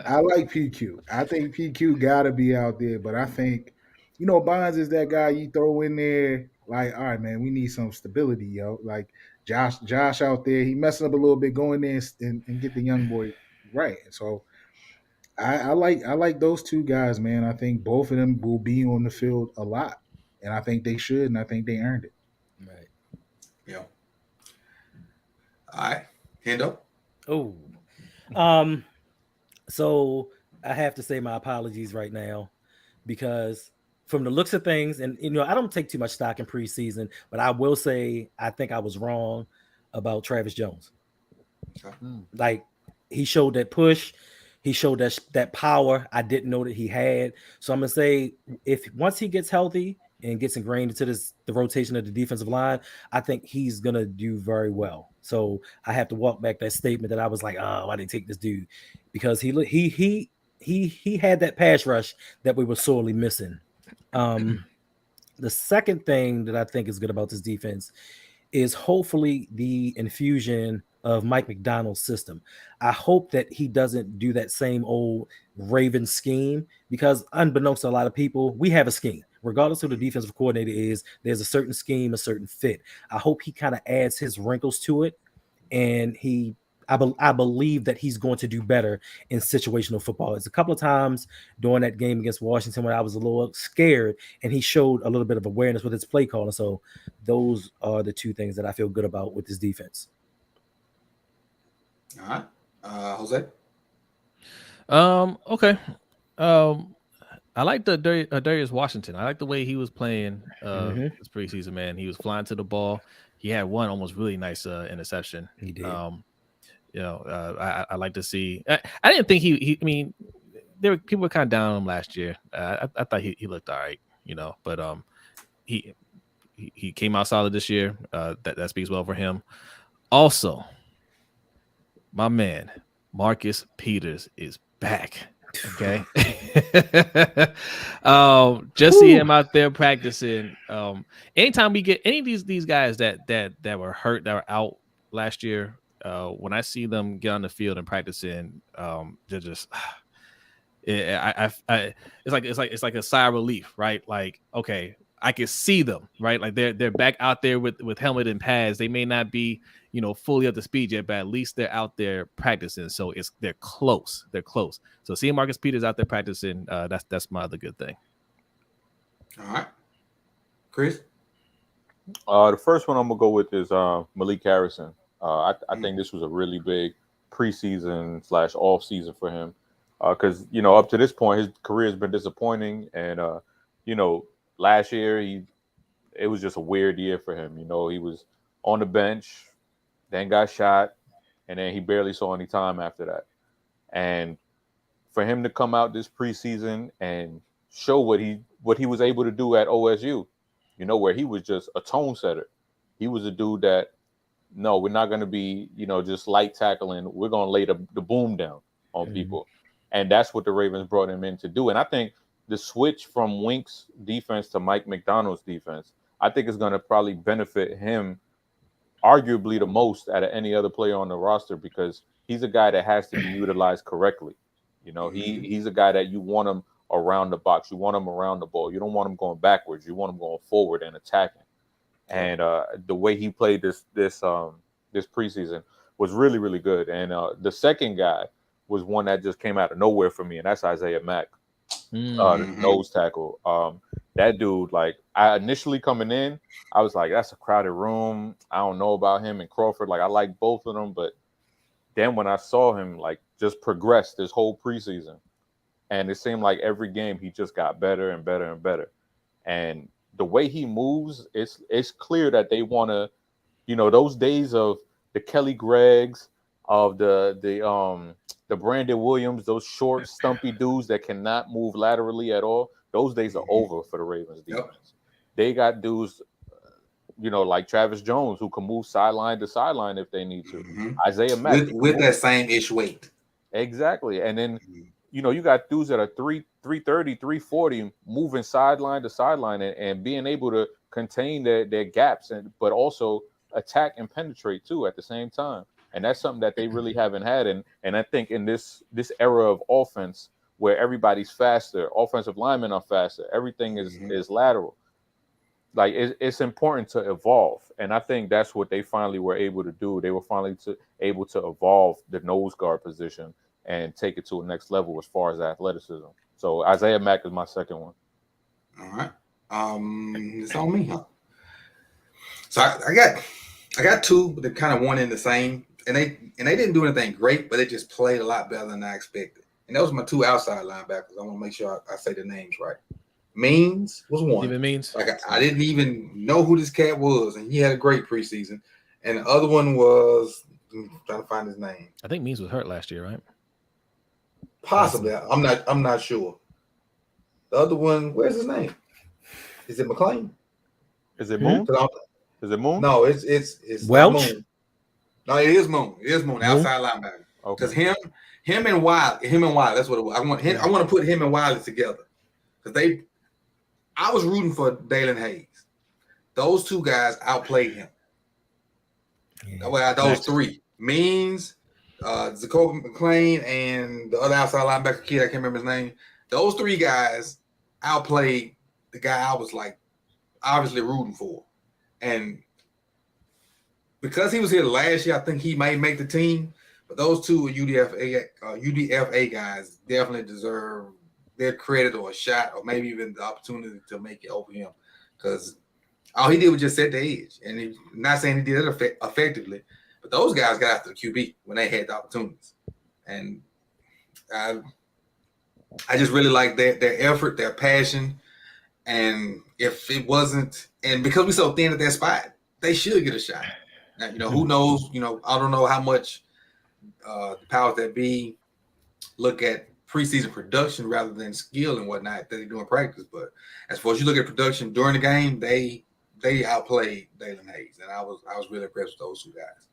I like PQ. I think PQ got to be out there, but I think, Bonds is that guy you throw in there. Like, all right, man, we need some stability, yo. Like Josh out there, he messing up a little bit. Go in there and get the young boy right. So. I like those 2 guys, man. I think both of them will be on the field a lot, and I think they should, and I think they earned it. Right. Yeah. All right, Hendo. Oh, so I have to say my apologies right now because from the looks of things, and I don't take too much stock in preseason, but I will say I think I was wrong about Travis Jones. Okay. Like he showed that push. He showed that power I didn't know that he had. So I'm gonna say once he gets healthy and gets ingrained into the rotation of the defensive line, I think he's gonna do very well. So I have to walk back that statement that I was like, oh, why did they take this dude? Because he had that pass rush that we were sorely missing. The second thing that I think is good about this defense is hopefully the infusion of Mike McDonald's system. I hope that he doesn't do that same old Raven scheme because unbeknownst to a lot of people, we have a scheme. Regardless of who the defensive coordinator is, there's a certain scheme, a certain fit. I hope he kind of adds his wrinkles to it. And I believe that he's going to do better in situational football. It's a couple of times during that game against Washington when I was a little scared and he showed a little bit of awareness with his play calling. So those are the 2 things that I feel good about with this defense. All right. Jose? Okay. I like the Darius Washington. I like the way he was playing this preseason, man. He was flying to the ball. He had one almost really nice interception. He did. I like to see. I didn't think he. I mean, people were kind of down on him last year. I thought he looked all right, but he came out solid this year. That speaks well for him. Also, my man Marcus Peters is back. Okay. Just see him out there practicing. Anytime we get any of these guys that were hurt, that were out last year, when I see them get on the field and practicing, they're just it's like a sigh of relief, right? Like, okay, I can see them, right? Like they're back out there with helmet and pads. They may not be, fully up to speed yet, but at least they're out there practicing. So they're close. They're close. So seeing Marcus Peters out there practicing, that's my other good thing. All right, Chris. The first one I'm gonna go with is Malik Harrison. I think this was a really big preseason / off season for him, because up to this point his career has been disappointing, and last year it was just a weird year for him. He was on the bench, then got shot, and then he barely saw any time after that. And for him to come out this preseason and show what he was able to do at OSU, where he was just a tone setter. He was a dude that, no, we're not going to be, just light tackling. We're going to lay the boom down on people. And that's what the Ravens brought him in to do. And I think the switch from Wink's defense to Mike McDonald's defense, I think is going to probably benefit him arguably the most out of any other player on the roster, because he's a guy that has to be utilized correctly. He's a guy that you want him around the box. You want him around the ball. You don't want him going backwards. You want him going forward and attacking. And the way he played this preseason was really, really good. And the second guy was one that just came out of nowhere for me, and that's Isaiah Mack, the nose tackle. That dude, like, I initially coming in, I was like, that's a crowded room. I don't know about him and Crawford. Like, I like both of them, but then when I saw him like just progress this whole preseason, and it seemed like every game he just got better and better and better. And the way he moves, it's clear that they want to, those days of the Kelly Greggs, of the Brandon Williams, those short, stumpy dudes that cannot move laterally at all, those days are over for the Ravens defense. Yep. They got dudes, like Travis Jones, who can move sideline to sideline if they need to. Isaiah Mack with that same ish weight. Exactly. And then you got dudes that are 330, 340 moving sideline to sideline and being able to contain their gaps, but also attack and penetrate too at the same time. And that's something that they really haven't had. And I think in this era of offense where everybody's faster, offensive linemen are faster, everything is lateral. Like it's important to evolve. And I think that's what they finally were able to do. They were finally able to evolve the nose guard position and take it to a next level as far as athleticism. So Isaiah Mack is my second one. All right. It's on me, huh? So I got two, but they're kind of one in the same. And they didn't do anything great, but they just played a lot better than I expected. And those were my two outside linebackers. I want to make sure I say the names right. Means was one. Even Means. Like I didn't even know who this cat was, and he had a great preseason. And the other one was, I'm trying to find his name. I think Means was hurt last year, right? Possibly. I'm not sure. The other one, where's his name? Is it McLean? Is it Moon? Is it Moon? No, it's Welch. Moon. No, it is Moon. It is Moon, outside linebacker. Because him and Wiley, that's what it was. I want to put him and Wiley together. Because I was rooting for Dalen Hayes. Those two guys outplayed him. Those three. Means, Zakoby McLean, and the other outside linebacker kid, I can't remember his name. Those three guys outplayed the guy I was like obviously rooting for. And because he was here last year, I think he may make the team. But those two UDFA guys definitely deserve their credit or a shot, or maybe even the opportunity to make it over him. Because all he did was just set the edge. And I'm not saying he did it effectively, but those guys got after the QB when they had the opportunities. And I just really like their effort, their passion. And if it wasn't, and because we're so thin at that spot, they should get a shot. Now, who knows? I don't know how much the powers that be look at preseason production rather than skill and whatnot that they do in practice. But as far as you look at production during the game, they outplayed Dalen Hayes, and I was really impressed with those two guys.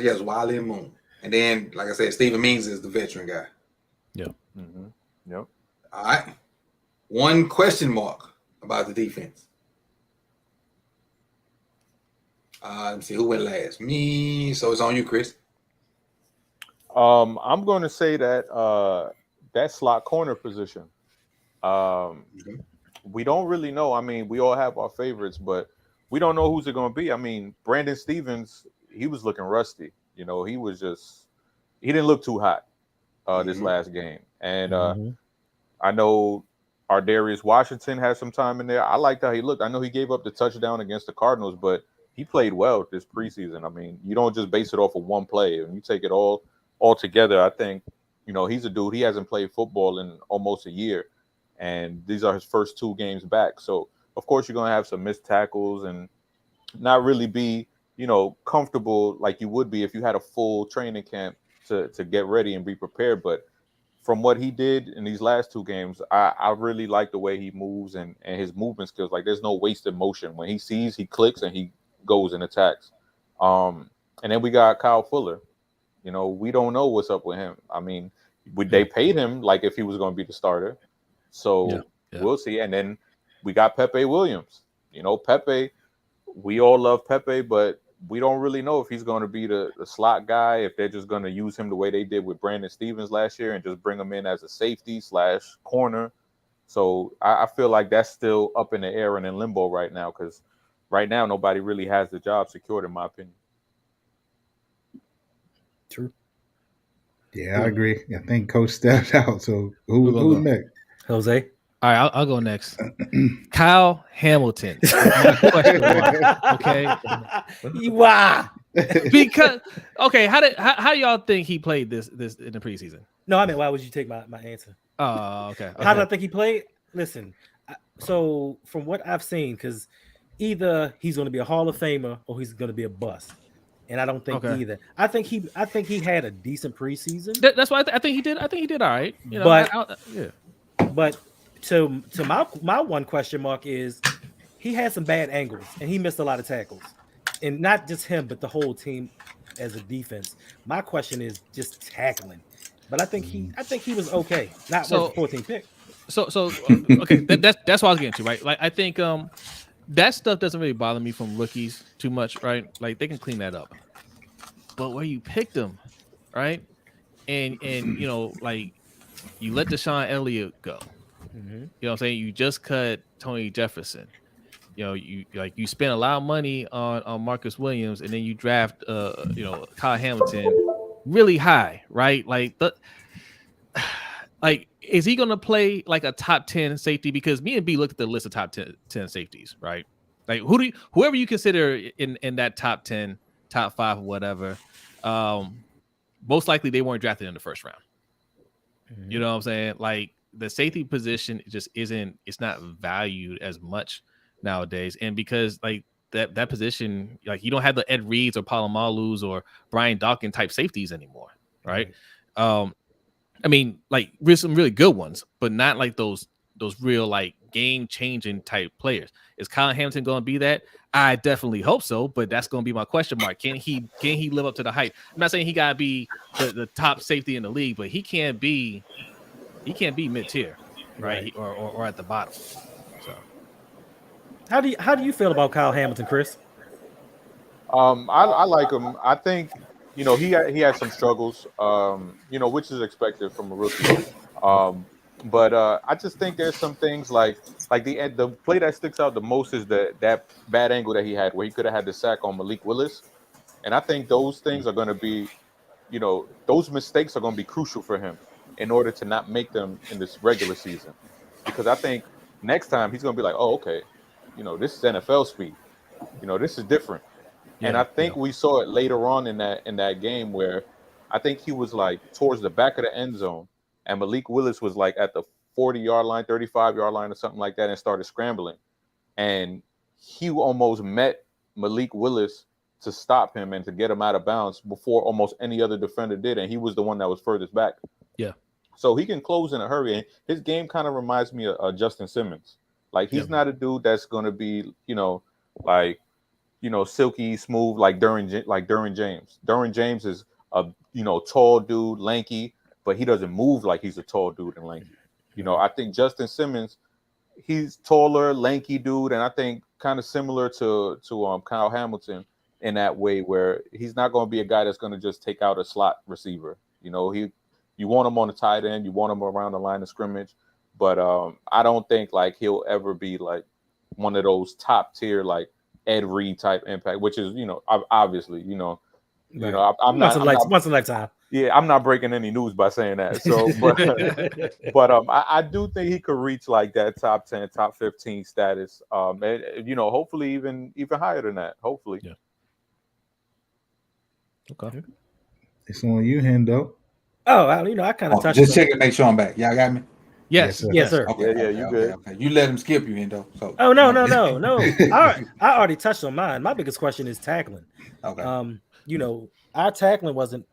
Yes, Wiley and Moon, and then like I said, Steven Means is the veteran guy. Yep. Mm-hmm. Yep. All right. One question mark about the defense. Let me see who went last. Me. So it's on you, Chris. I'm going to say that that slot corner position. We don't really know. I mean, we all have our favorites, but we don't know who's it going to be. I mean, Brandon Stevens, he was looking rusty. You know, he didn't look too hot this last game. And I know Ardarius Washington had some time in there. I liked how he looked. I know he gave up the touchdown against the Cardinals, but he played well this preseason. I mean, you don't just base it off of one play. And you take it all together, I think, you know, he's a dude. He hasn't played football in almost a year. And these are his first 2 games back. So, of course, you're going to have some missed tackles and not really be, you know, comfortable like you would be if you had a full training camp to get ready and be prepared. But from what he did in these last 2 games, I really like the way he moves and his movement skills. Like, there's no wasted motion. When he sees, he clicks and he goes and attacks. And then we got Kyle Fuller. You know, we don't know what's up with him. I mean, they paid him like if he was going to be the starter. So we'll see. And then we got Pepe Williams. You know, Pepe, we all love Pepe, but we don't really know if he's going to be the slot guy, if they're just going to use him the way they did with Brandon Stevens last year and just bring him in as a safety / corner. So I feel like that's still up in the air and in limbo right now because right now nobody really has the job secured, in my opinion. True. Yeah, I agree. I think Coach stepped out. So who's next? Jose. All right, I'll go next. Kyle Hamilton. Okay. Wow. Because how do y'all think he played this in the preseason? No, I mean, why would you take my answer? Oh, okay. How did I think he played? Listen, so from what I've seen, because either he's going to be a Hall of Famer or he's going to be a bust. And I don't think either. I think he had a decent preseason. That's why I think he did. I think he did all right. You know, but but to my one question mark is he had some bad angles and he missed a lot of tackles, and not just him, but the whole team as a defense. My question is just tackling. But I think he was okay. Not worth the 14th pick. So okay, that's what I was getting to, right? Like I think that stuff doesn't really bother me from rookies too much, right? Like they can clean that up. But where you picked them, right? And you know, like you let Deshaun Elliott go. You know what I'm saying? You just cut Tony Jefferson. You know, you spend a lot of money on Marcus Williams, and then you draft Kyle Hamilton really high, right? Like is he gonna play like a top 10 safety? Because me and B looked at the list of top 10 safeties, right? Like whoever you consider in that top 10, top 5, or whatever, most likely they weren't drafted in the first round. You know what I'm saying? Like the safety position just it's not valued as much nowadays. And because like that position, like you don't have the Ed Reeds or Palomalus or Brian Dawkins type safeties anymore, right? I mean, like some really good ones, but not like those real like game changing type players. Is Kyle Hamilton going to be that? I definitely hope so, but that's going to be my question mark. Can he live up to the hype? I'm not saying he got to be the top safety in the league, but he can't be mid tier, right? Or at the bottom. So, how do you feel about Kyle Hamilton, Chris? I like him. I think, you know, he had some struggles, you know, which is expected from a rookie. But I just think there's some things like the play that sticks out the most is that bad angle that he had where he could have had the sack on Malik Willis. And I think those things are going to be, you know, those mistakes are going to be crucial for him in order to not make them in this regular season. Because I think next time he's going to be like, oh, okay, you know, this is NFL speed. You know, this is different. And I think we saw it later on in that game where I think he was like towards the back of the end zone and Malik Willis was like at the 40-yard line, 35-yard line or something like that and started scrambling. And he almost met Malik Willis to stop him and to get him out of bounds before almost any other defender did, and he was the one that was furthest back. Yeah. So he can close in a hurry, and his game kind of reminds me of Justin Simmons. Like he's not a dude that's going to be, silky smooth like Duran James. Duran James is a tall dude, lanky, but he doesn't move like he's a tall dude and lanky. I think Justin Simmons, he's taller, lanky dude, and I think kind of similar to Kyle Hamilton in that way, where he's not going to be a guy that's going to just take out a slot receiver. You want him on the tight end, you want him around the line of scrimmage, but I don't think like he'll ever be like one of those top tier like Ed Reed type impact, which is obviously I'm once in not a lifetime. Yeah, I'm not breaking any news by saying that. So, but I do think he could reach like that top 10, top 15 status. And hopefully even higher than that. Hopefully. Yeah. Okay. It's on you, Hendo. Oh, I kind of touched. Just check and make sure I'm back. Y'all got me? Yes. Yes, sir. Okay, you good. Okay. You let him skip you, Hendo. So. Oh no. I already touched on mine. My biggest question is tackling. Okay. Our tackling wasn't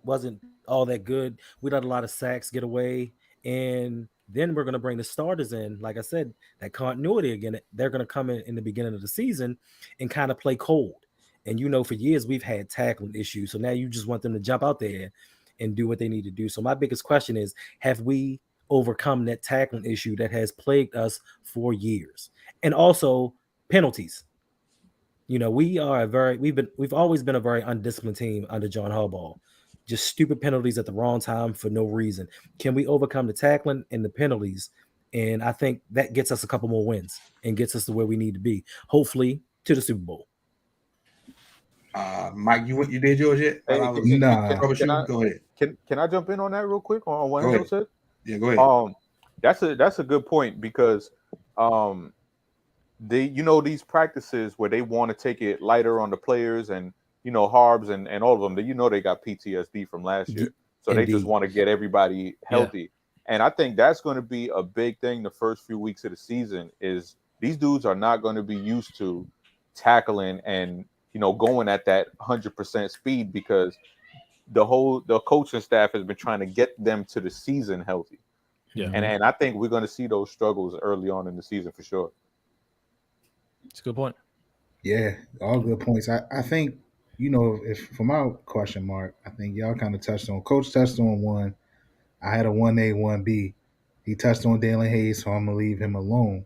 all that good. We let a lot of sacks get away, and then we're going to bring the starters in. Like I said, that continuity again. They're going to come in the beginning of the season and kind of play cold. And for years we've had tackling issues. So now you just want them to jump out there and do what they need to do. So my biggest question is, have we overcome that tackling issue that has plagued us for years? And also penalties. We've always been a very undisciplined team under John Harbaugh. Just stupid penalties at the wrong time for no reason. Can we overcome the tackling and the penalties? And I think that gets us a couple more wins and gets us to where we need to be. Hopefully to the Super Bowl. Mike, you did yours yet? Hey, Go ahead. Can I jump in on that real quick on what Hendo said? Yeah, go ahead. That's a good point because these practices where they want to take it lighter on the players and Harbs and all of them, they got PTSD from last year, so Indeed. they just want to get everybody healthy. Yeah. And I think that's going to be a big thing the first few weeks of the season. Is these dudes are not going to be used to tackling and going at that 100% speed because the coaching staff has been trying to get them to the season healthy. Yeah. And I think we're going to see those struggles early on in the season for sure. It's a good point. Yeah, all good points. I think, if for my question mark, I think y'all kind of touched on. Coach touched on one. I had a 1A, 1B. He touched on Dalen Hayes, so I'm going to leave him alone.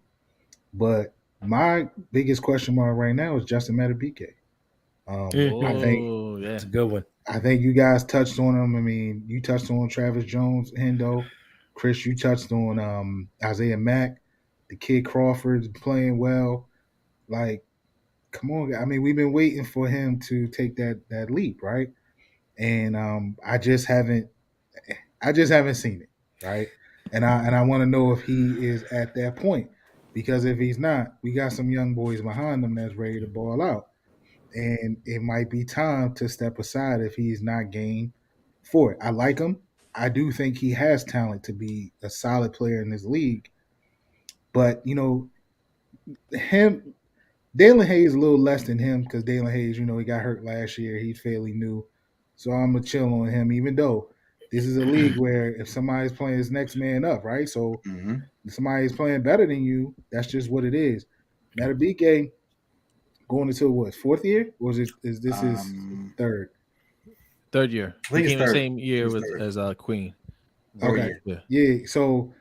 But my biggest question mark right now is Justin Madubuike. I think it's a good one. I think you guys touched on him. I mean, you touched on Travis Jones, Hendo. Chris, you touched on Isaiah Mack. The kid Crawford's playing well. Like, come on. I mean, we've been waiting for him to take that leap, right? And I just haven't seen it, right? And I want to know if he is at that point. Because if he's not, we got some young boys behind him that's ready to ball out. And it might be time to step aside if he's not game for it. I like him. I do think he has talent to be a solid player in this league. But, Dalen Hayes a little less than him because Dalen Hayes, he got hurt last year. He's fairly new. So I'm going to chill on him, even though this is a league where if somebody's playing, it's next man up, right? So if somebody's playing better than you, that's just what it is. Madubuike going into what, fourth year? Or is this his third? Third year. He came the same year as Queen. Okay. Yeah. So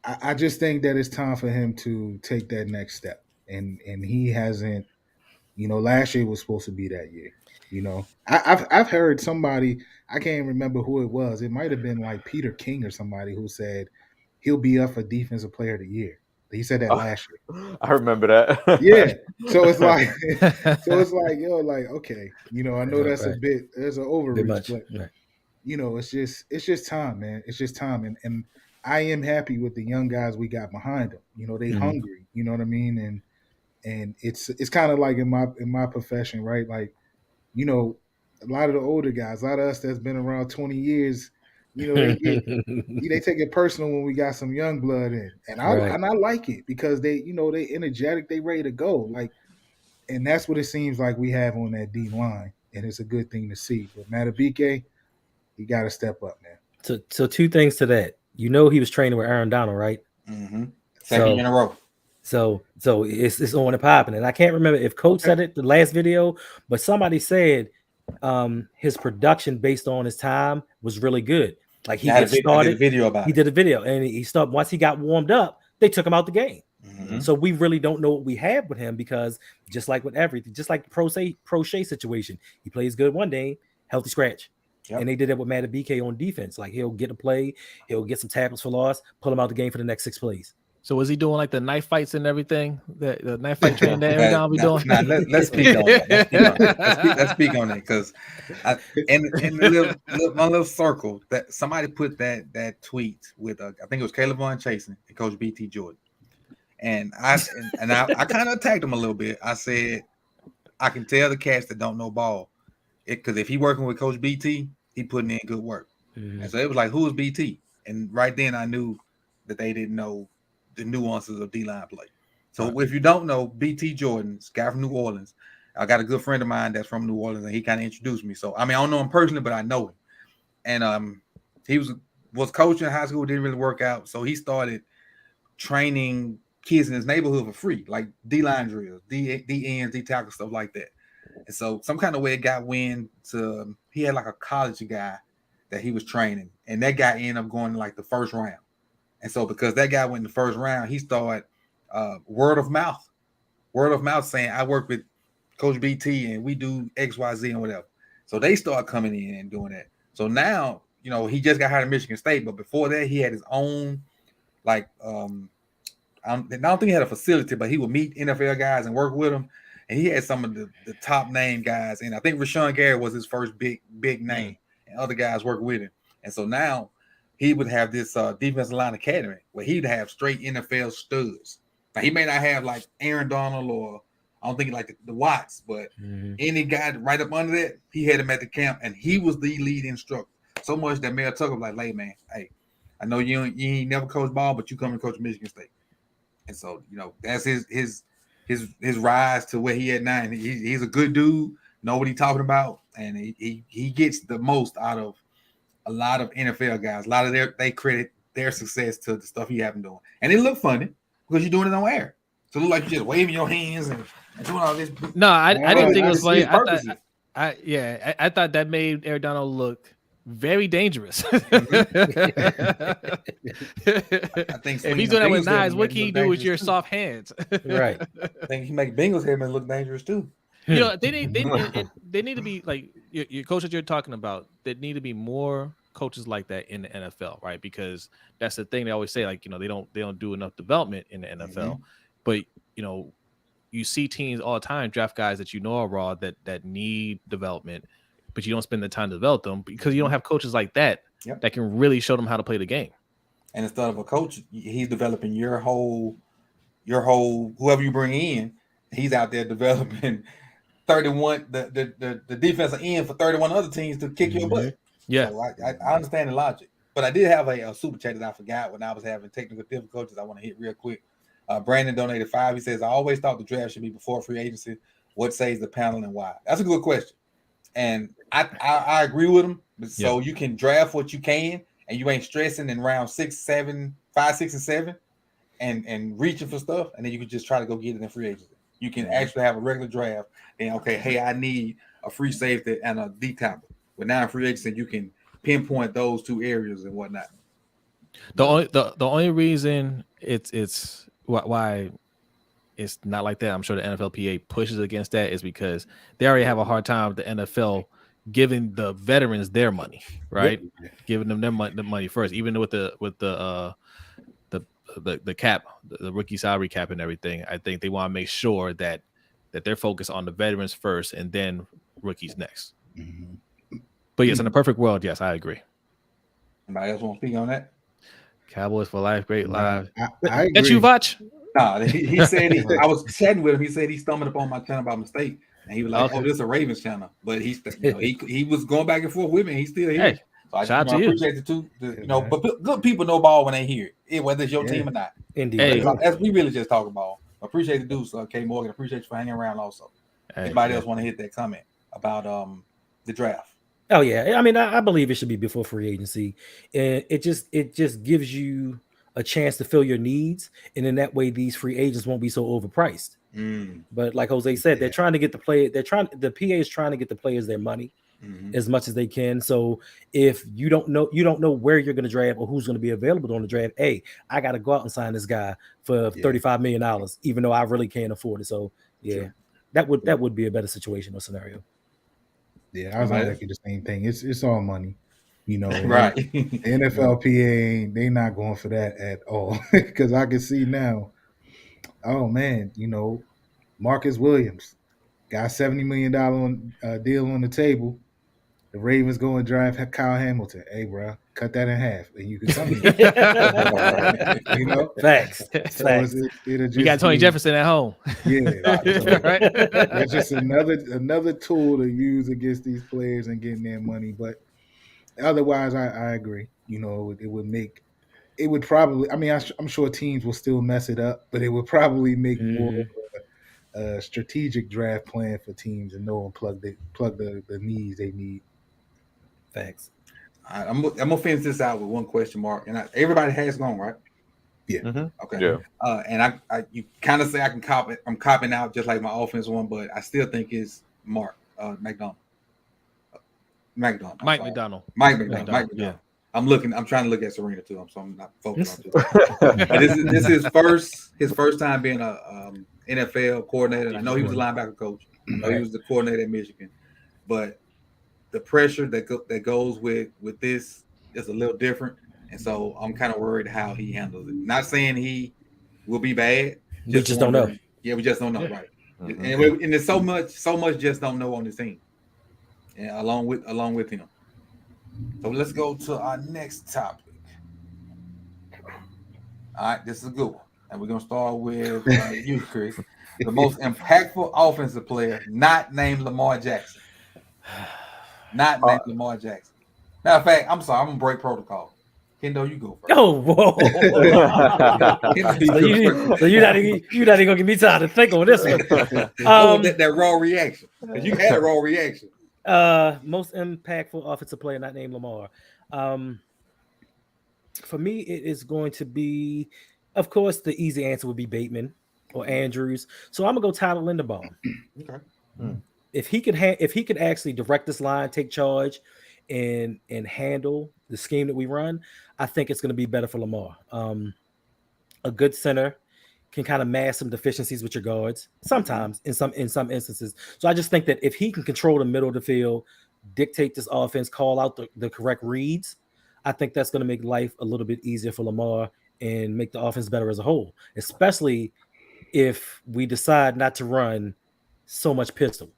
I just think that it's time for him to take that next step. And he hasn't, last year was supposed to be that year. I've heard somebody, I can't remember who it was. It might have been like Peter King or somebody who said he'll be up for Defensive Player of the Year. He said that last year. I remember that. Yeah. So it's like, okay, I know that's a bit, there's an overreach, but it's just time, man. It's just time. And I am happy with the young guys we got behind them. They hungry, you know what I mean? And it's kind of like in my profession, right? Like, a lot of the older guys, a lot of us that's been around 20 years, they take it personal when we got some young blood in. And I like it because they energetic, they ready to go. Like, and that's what it seems like we have on that D line. and it's a good thing to see. But Madubuike, he got to step up, man. So two things to that. You know he was training with Aaron Donald, right? Mm-hmm. Second in a row. So it's on and popping. And I can't remember if Coach said it the last video, but somebody said his production based on his time was really good. Like he started. Did a video about he it. did a video, and he started once he got warmed up. They took him out the game. Mm-hmm. So we really don't know what we have with him because just like with everything, just like the Prochet situation, he plays good one day, healthy scratch. Yep. And they did that with Madubuike on defense. Like he'll get a play, he'll get some tackles for loss, pull him out the game for the next 6 plays. So was he doing like the knife fights and everything? The knife fight training that Aaron Donald be doing? Let's speak on that. Let's speak on that because in the my little circle that somebody put that tweet with I think it was Caleb Von Chasen and Coach BT Jordan, and I kind of attacked him a little bit. I said I can tell the cats that don't know ball because if he working with Coach BT, he putting in good work. Mm-hmm. And so it was like, who is BT? And right then I knew that they didn't know the nuances of D-line play. So if you don't know, BT Jordan's guy from New Orleans, I got a good friend of mine that's from New Orleans, and he kind of introduced me. So I mean, I don't know him personally, but I know him. And he was coaching in high school, didn't really work out, so he started training kids in his neighborhood for free, like D-line drills, D ends, D tackle, stuff like that. And so some kind of way it got wind to he had like a college guy that he was training, and that guy ended up going like the first round. And so because that guy went in the first round, he started word of mouth saying, I work with Coach BT and we do X, Y, Z and whatever. So they start coming in and doing that. So now, he just got hired at Michigan State, but before that he had his own, like, I don't think he had a facility, but he would meet NFL guys and work with them. And he had some of the top name guys. And I think Rashawn Gary was his first big name, and other guys worked with him. And so now he would have this defensive line academy where he'd have straight NFL studs. Now, he may not have like Aaron Donald or I don't think like the Watts, but any guy right up under that, he had him at the camp, and he was the lead instructor. So much that Mel Tucker was like, hey, man, hey, I know you ain't never coached ball, but you come and coach Michigan State. And so, that's his rise to where he at now. And he's a good dude, know what he's talking about, and he gets the most out of a lot of NFL guys. A lot of they credit their success to the stuff he have been doing. And it looked funny because you're doing it on air. So it look like you're just waving your hands and doing all this. No, I didn't think it was funny. I thought that made Aaron Donald look very dangerous. I think if he's doing that with knives, what can you do with your soft hands? Right. I think he make Bengals head look dangerous too. They need to be like your coaches you're talking about. There need to be more coaches like that in the NFL, right? Because that's the thing they always say, like, they don't do enough development in the NFL. But you see teams all the time draft guys that are raw that need development, but you don't spend the time to develop them because you don't have coaches like that that can really show them how to play the game. And instead of a coach, he's developing your whole whoever you bring in, he's out there developing 31 the defensive end for 31 other teams to kick your butt. Yeah, so I understand the logic, but I did have a super chat that I forgot when I was having technical difficulties. I want to hit real quick. Brandon donated $5. He says, I always thought the draft should be before free agency. What saves the panel and why? That's a good question. And I agree with him. So you can draft what you can, and you ain't stressing in round 5, 6, and 7 and reaching for stuff. And then you can just try to go get it in free agency. You can actually have a regular draft and, okay, hey, I need a free safety and a D tackle. But now in free agency, you can pinpoint those two areas and whatnot. The only reason it's why it's not like that, I'm sure the NFLPA pushes against that, is because they already have a hard time with the NFL giving the veterans their money, right? Giving them the money first, even with the cap, the rookie salary cap and everything. I think they want to make sure that they're focused on the veterans first and then rookies next. But yes, in a perfect world, yes, I agree. Anybody else want to speak on that? Cowboys for life, great live. I agree. That you watch? Nah, he said I was chatting with him. He said he stumbled upon my channel by mistake, and he was like, "Oh, this is a Ravens channel." But he was going back and forth with me. He's still here. Hey, so I appreciate it too. But good people know ball when they hear it, whether it's your team or not. Indeed. Hey. As we really just talk ball. Appreciate the dude, K Morgan. Appreciate you for hanging around. Also, anybody else want to hit that comment? about the draft. Oh yeah, I mean, I believe it should be before free agency, and it just gives you a chance to fill your needs, and in that way, these free agents won't be so overpriced. But like Jose said, they're trying to get the player. The PA is trying to get the players their money as much as they can. So if you don't know where you're going to draft or who's going to be available on the draft, hey, I got to go out and sign this guy for $35 million, even though I really can't afford it. So yeah, that would be a better situation or scenario. Yeah, I was gonna think the same thing. It's all money, you know. Right. The NFLPA, they not going for that at all. Because I can see now, oh man, you know, Marcus Williams got $70 million deal on the table. The Ravens go and drive Kyle Hamilton. Hey, bro, cut that in half, and you can come here. You know, Facts. so Facts. it'll just We got Tony Jefferson at home. Yeah, right. That's just another tool to use against these players and getting their money. But otherwise, I agree. You know, it would probably. I mean, I'm sure teams will still mess it up, but it would probably make more of a strategic draft plan for teams and know and plug the needs they need. Facts. All right, I'm gonna finish this out with one question mark, and everybody has gone right. Yeah. Okay. Yeah. And I you kind of say I can copy. I'm copying out just like my offense one, but I still think it's McDonald. Mike McDonald. Yeah. I'm trying to look at Serena too. So I'm not focused on it. But this is his first time being a NFL coordinator. I know he was a linebacker coach. I know he was the coordinator at Michigan, but the pressure that goes with this is a little different. And so I'm kind of worried how he handles it. Not saying he will be bad. We just don't know. Yeah, we just don't know, right? And there's so much just don't know on this team. And along with him. So let's go to our next topic. All right, this is a good one. And we're gonna start with you, Chris. The most impactful offensive player not named Lamar Jackson. Not named Lamar Jackson. Matter of fact, I'm sorry, I'm gonna break protocol. Hendo, you go first. Oh, whoa! So you're not even gonna give me time to think on this one. That raw reaction. You had a raw reaction. Most impactful offensive player not named Lamar. For me, it is going to be, of course, the easy answer would be Bateman or Andrews. So I'm gonna go Tyler Linderbaum. Okay. If he could actually direct this line, take charge, and handle the scheme that we run, I think it's going to be better for Lamar. A good center can kind of mask some deficiencies with your guards sometimes in some instances. So I just think that if he can control the middle of the field, dictate this offense, call out the correct reads, I think that's going to make life a little bit easier for Lamar and make the offense better as a whole, especially if we decide not to run so much pistol.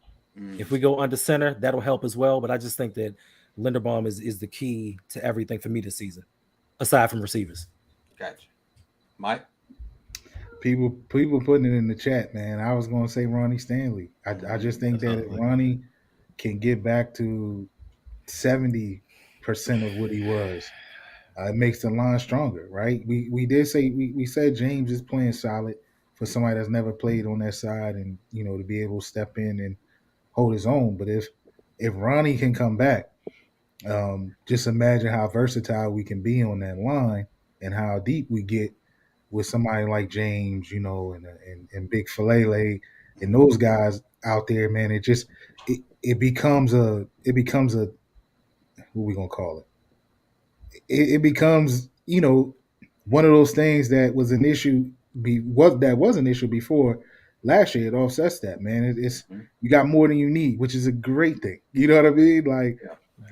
If we go under center, that'll help as well. But I just think that Linderbaum is the key to everything for me this season, aside from receivers. Gotcha. Mike? People putting it in the chat, man. I was going to say Ronnie Stanley. I just think that if Ronnie can get back to 70% of what he was, it makes the line stronger, right? We did say we said James is playing solid for somebody that's never played on that side, and to be able to step in and hold his own. But if Ronnie can come back, just imagine how versatile we can be on that line and how deep we get with somebody like James, and Big Falele and those guys out there, man. It becomes a what we gonna call it? It becomes one of those things that was an issue was an issue before. Last year, it offsets that, man. You got more than you need, which is a great thing. You know what I mean? Like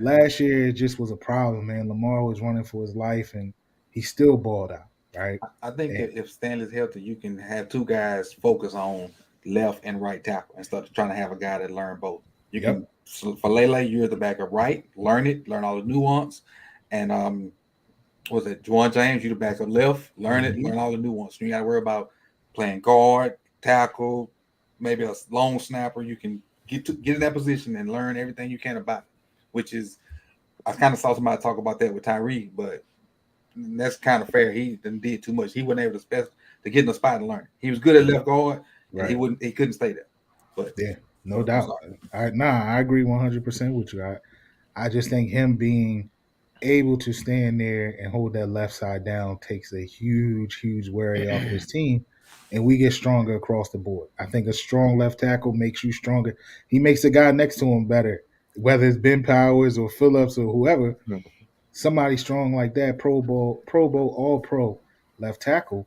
last year, it just was a problem, man. Lamar was running for his life, and he still balled out, right? I think if Stanley's healthy, you can have two guys focus on left and right tackle instead of trying to have a guy that learn both. You can, for Lele, you're the backup right, learn all the nuance, and Juwan James, you the backup left, learn all the nuance. You got to worry about playing guard, tackle, maybe a long snapper. You can get in that position and learn everything you can about it, which is, I kind of saw somebody talk about that with Tyree, but that's kind of fair. He did too much. He wasn't able to get in the spot and learn. He was good at left guard, and he couldn't stay there. But No doubt. I agree 100% with you. I just think him being able to stand there and hold that left side down takes a huge worry off of this team, and we get stronger across the board. I think a strong left tackle makes you stronger. He makes the guy next to him better, whether it's Ben Powers or Phillips or whoever. Somebody strong like that, Pro Bowl, All Pro left tackle,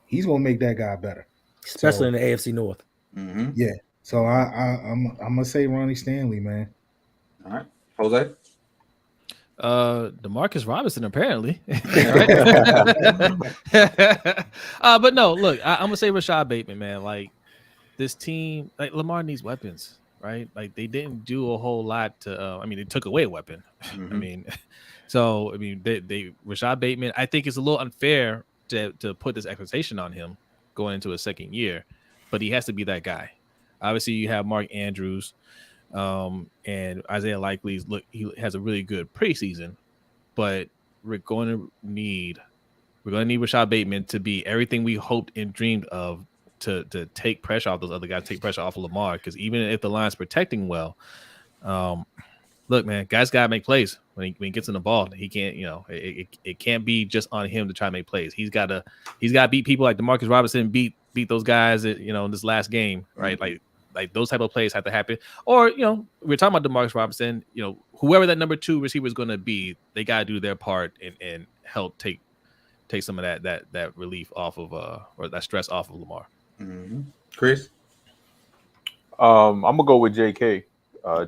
he's gonna make that guy better, especially in the AFC North. Mm-hmm. Yeah. So I'm gonna say Ronnie Stanley, man. All right, Jose. DeMarcus Robinson apparently. But no, look, I'm gonna say Rashad Bateman, man. Like this team, like Lamar needs weapons, right? Like they didn't do a whole lot to. I mean, they took away a weapon. Mm-hmm. I mean, so I mean, they Rashad Bateman. I think it's a little unfair to put this expectation on him going into a second year, but he has to be that guy. Obviously, you have Mark Andrews. And Isaiah Likely's he has a really good preseason, but we're going to need Rashad Bateman to be everything we hoped and dreamed of to take pressure off those other guys, take pressure off of Lamar. Because even if the line's protecting well, look, man, guys gotta make plays when he gets in the ball. He can't, it can't be just on him to try to make plays. He's got to beat people like DeMarcus Robinson, beat those guys in this last game, right? Like those type of plays have to happen. Or, we're talking about DeMarcus Robinson, whoever that number 2 receiver is going to be, they got to do their part and help take some of that relief off of or that stress off of Lamar. Mm-hmm. Chris? I'm going to go with J.K.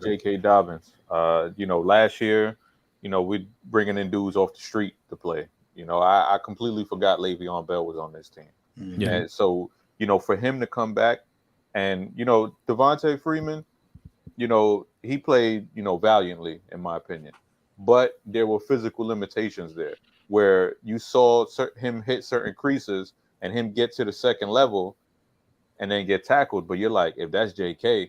J.K. Dobbins. Last year, we're bringing in dudes off the street to play. I completely forgot Le'Veon Bell was on this team. Mm-hmm. Yeah. And so, for him to come back, and, Devontae Freeman, he played, valiantly, in my opinion. But there were physical limitations there where you saw him hit certain creases and him get to the second level and then get tackled. But you're like, if that's JK,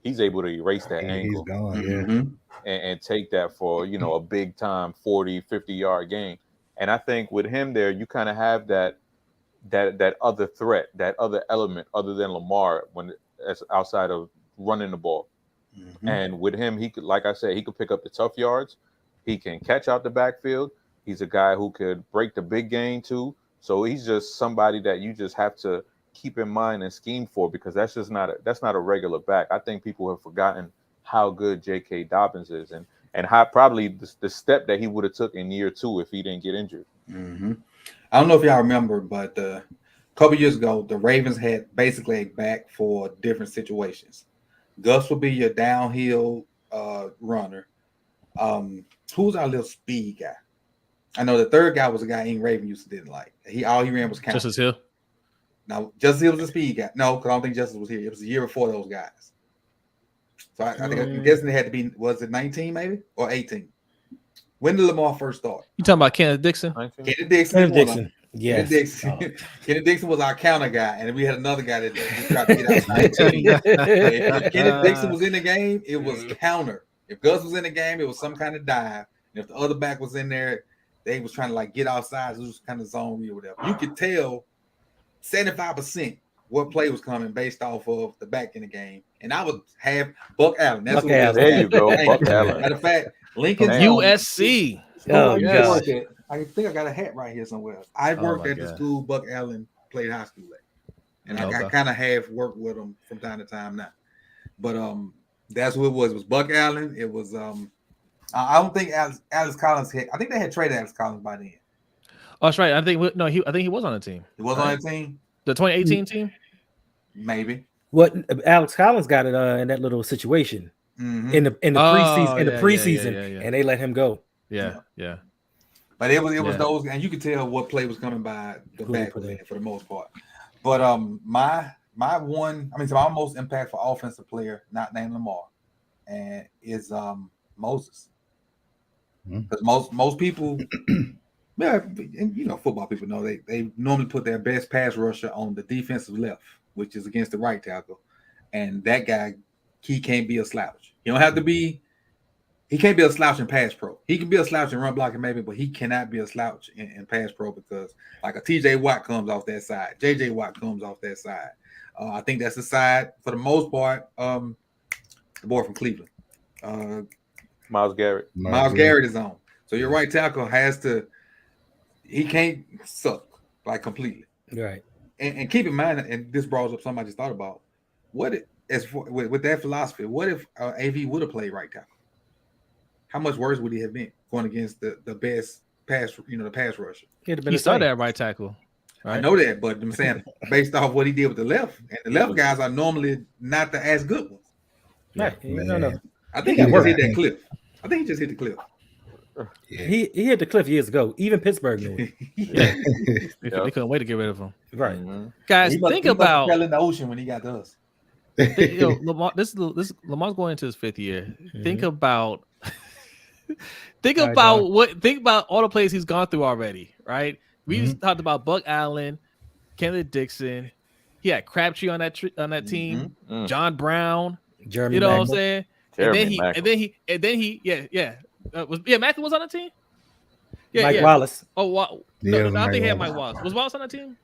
he's able to erase that angle. He's gone, Mm-hmm. and take that for, a big time 40, 50-yard gain. And I think with him there, you kind of have that other threat, that other element other than Lamar when it's outside of running the ball. Mm-hmm. And with him, he could, like I said, he could pick up the tough yards. He can catch out the backfield. He's a guy who could break the big game too. So he's just somebody that you just have to keep in mind and scheme for, because that's not a regular back. I think people have forgotten how good J.K. Dobbins is and how probably the step that he would have took in year 2 if he didn't get injured. Mm-hmm. I don't know if y'all remember, but a couple years ago, the Ravens had basically a back for different situations. Gus would be your downhill runner. Who's our little speed guy? I know the third guy was a guy Ian Raven used to didn't like. All he ran was counter. Justice Hill. Now, Justice Hill was a speed guy. No, because I don't think Justice was here. It was the year before those guys. So I think I'm guessing it had to be, was it 19 maybe or 18? When did Lamar first start? You talking about Kenneth Dixon? Kenneth Dixon. Yes. Kenneth Dixon was our counter guy, and we had another guy that tried to get outside the team. If Kenneth Dixon was in the game, it was counter. If Gus was in the game, it was some kind of dive. And if the other back was in there, they was trying to get outside. So it was kind of zone read or whatever. You could tell 75% what play was coming based off of the back in the game. And I would have Buck Allen. That's what Allen. There you go, Buck Allen. Matter of fact, Lincoln USC. Oh, yes. I think I got a hat right here somewhere else. I worked at the school Buck Allen played high school at. And I kind of have worked with him from time to time now. But that's what it was. It was Buck Allen. It was I don't think Alex Collins I think they had traded Alex Collins by then. Oh, that's right. I think he was on the team. He was on the team? The 2018 team? Maybe. What Alex Collins got it in that little situation in the preseason, and they let him go. Yeah. But it was those, and you could tell what play was coming by the back for the most part. But my most impactful offensive player, not named Lamar, and is Moses. Because most people, and football people know they normally put their best pass rusher on the defensive left, which is against the right tackle, and that guy, he can't be a slouch. You don't have to be. He can't be a slouch in pass pro. He can be a slouch in run blocking maybe, but he cannot be a slouch in pass pro because like a TJ Watt comes off that side, JJ Watt comes off that side. I think that's the side for the most part. The boy from Cleveland, Myles Garrett. Myles Garrett is on. So your right tackle he can't suck like completely. Right. And keep in mind, and this brought up something I just thought about. With that philosophy, what if AV would have played right tackle? How much worse would he have been going against the best pass, the pass rusher? He started at right tackle. Right? I know that, but I'm saying based off what he did with the left, and the left guys are normally not the as good ones. Right. No. I think he just hit that cliff. I think he just hit the cliff. Yeah. He hit the cliff years ago. Even Pittsburgh knew it. Yeah. They couldn't wait to get rid of him. Right. Mm-hmm. Guys, think about fell in the ocean when he got to us. Lamar. Lamar's going into his 5th year. Mm-hmm. Think about all the plays he's gone through already. Right. We just talked about Buck Allen, Kenneth Dixon. He had Crabtree on that team. Mm-hmm. John Brown. Jeremy. You know Macklin. what I'm saying? And then he. Macklin was on the team. Yeah, Mike Wallace. Oh, wow. No, I think he had Mike Wallace. Was Wallace on the team?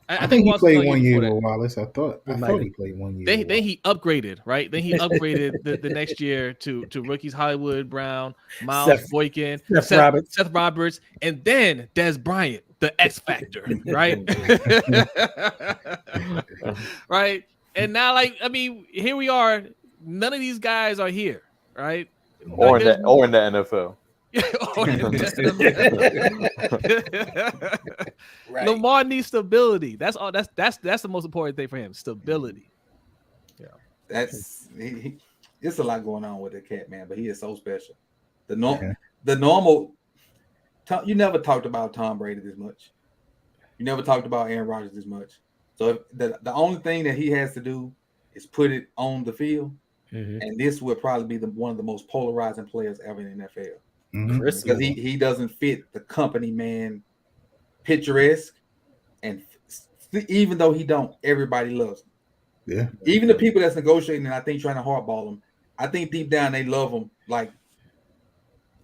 I think he played 1 year with Wallace. I thought he played 1 year. Then he upgraded, right? Then he upgraded the next year to rookies Hollywood Brown, Miles Boykin, Seth Roberts, and then Des Bryant, the X Factor, right? Right. And now, here we are. None of these guys are here, right? Or in the NFL. Right. Lamar needs stability. That's all. That's the most important thing for him. Stability. Yeah, it's a lot going on with the cat, man. But he is so special. The normal. You never talked about Tom Brady this much. You never talked about Aaron Rodgers this much. So the only thing that he has to do is put it on the field, and this would probably be one of the most polarizing players ever in the NFL. Mm-hmm. Because he doesn't fit the company man picturesque, and even though he don't, everybody loves him. Yeah, even the people that's negotiating and I think trying to hardball him, I think deep down they love him, like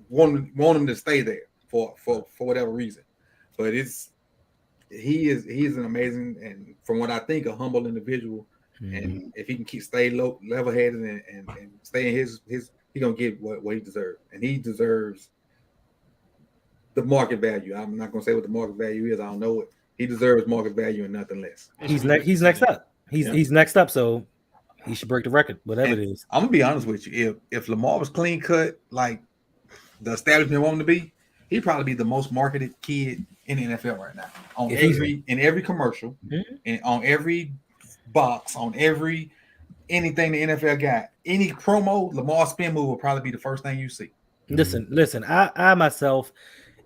want him to stay there for whatever reason. But he's an amazing, and from what I think, a humble individual. And if he can stay level headed and stay in his he's gonna get what he deserves, and he deserves the market value. I'm not gonna say what the market value is. I don't know it. He deserves market value and nothing less. He's next up. He's next up, so he should break the record, whatever it is. I'm gonna be honest with you. If Lamar was clean cut, like the establishment want him to be, he'd probably be the most marketed kid in the NFL right now. In every commercial, and on every box, on anything the NFL got, any promo, Lamar spin move will probably be the first thing you see. Listen. I myself,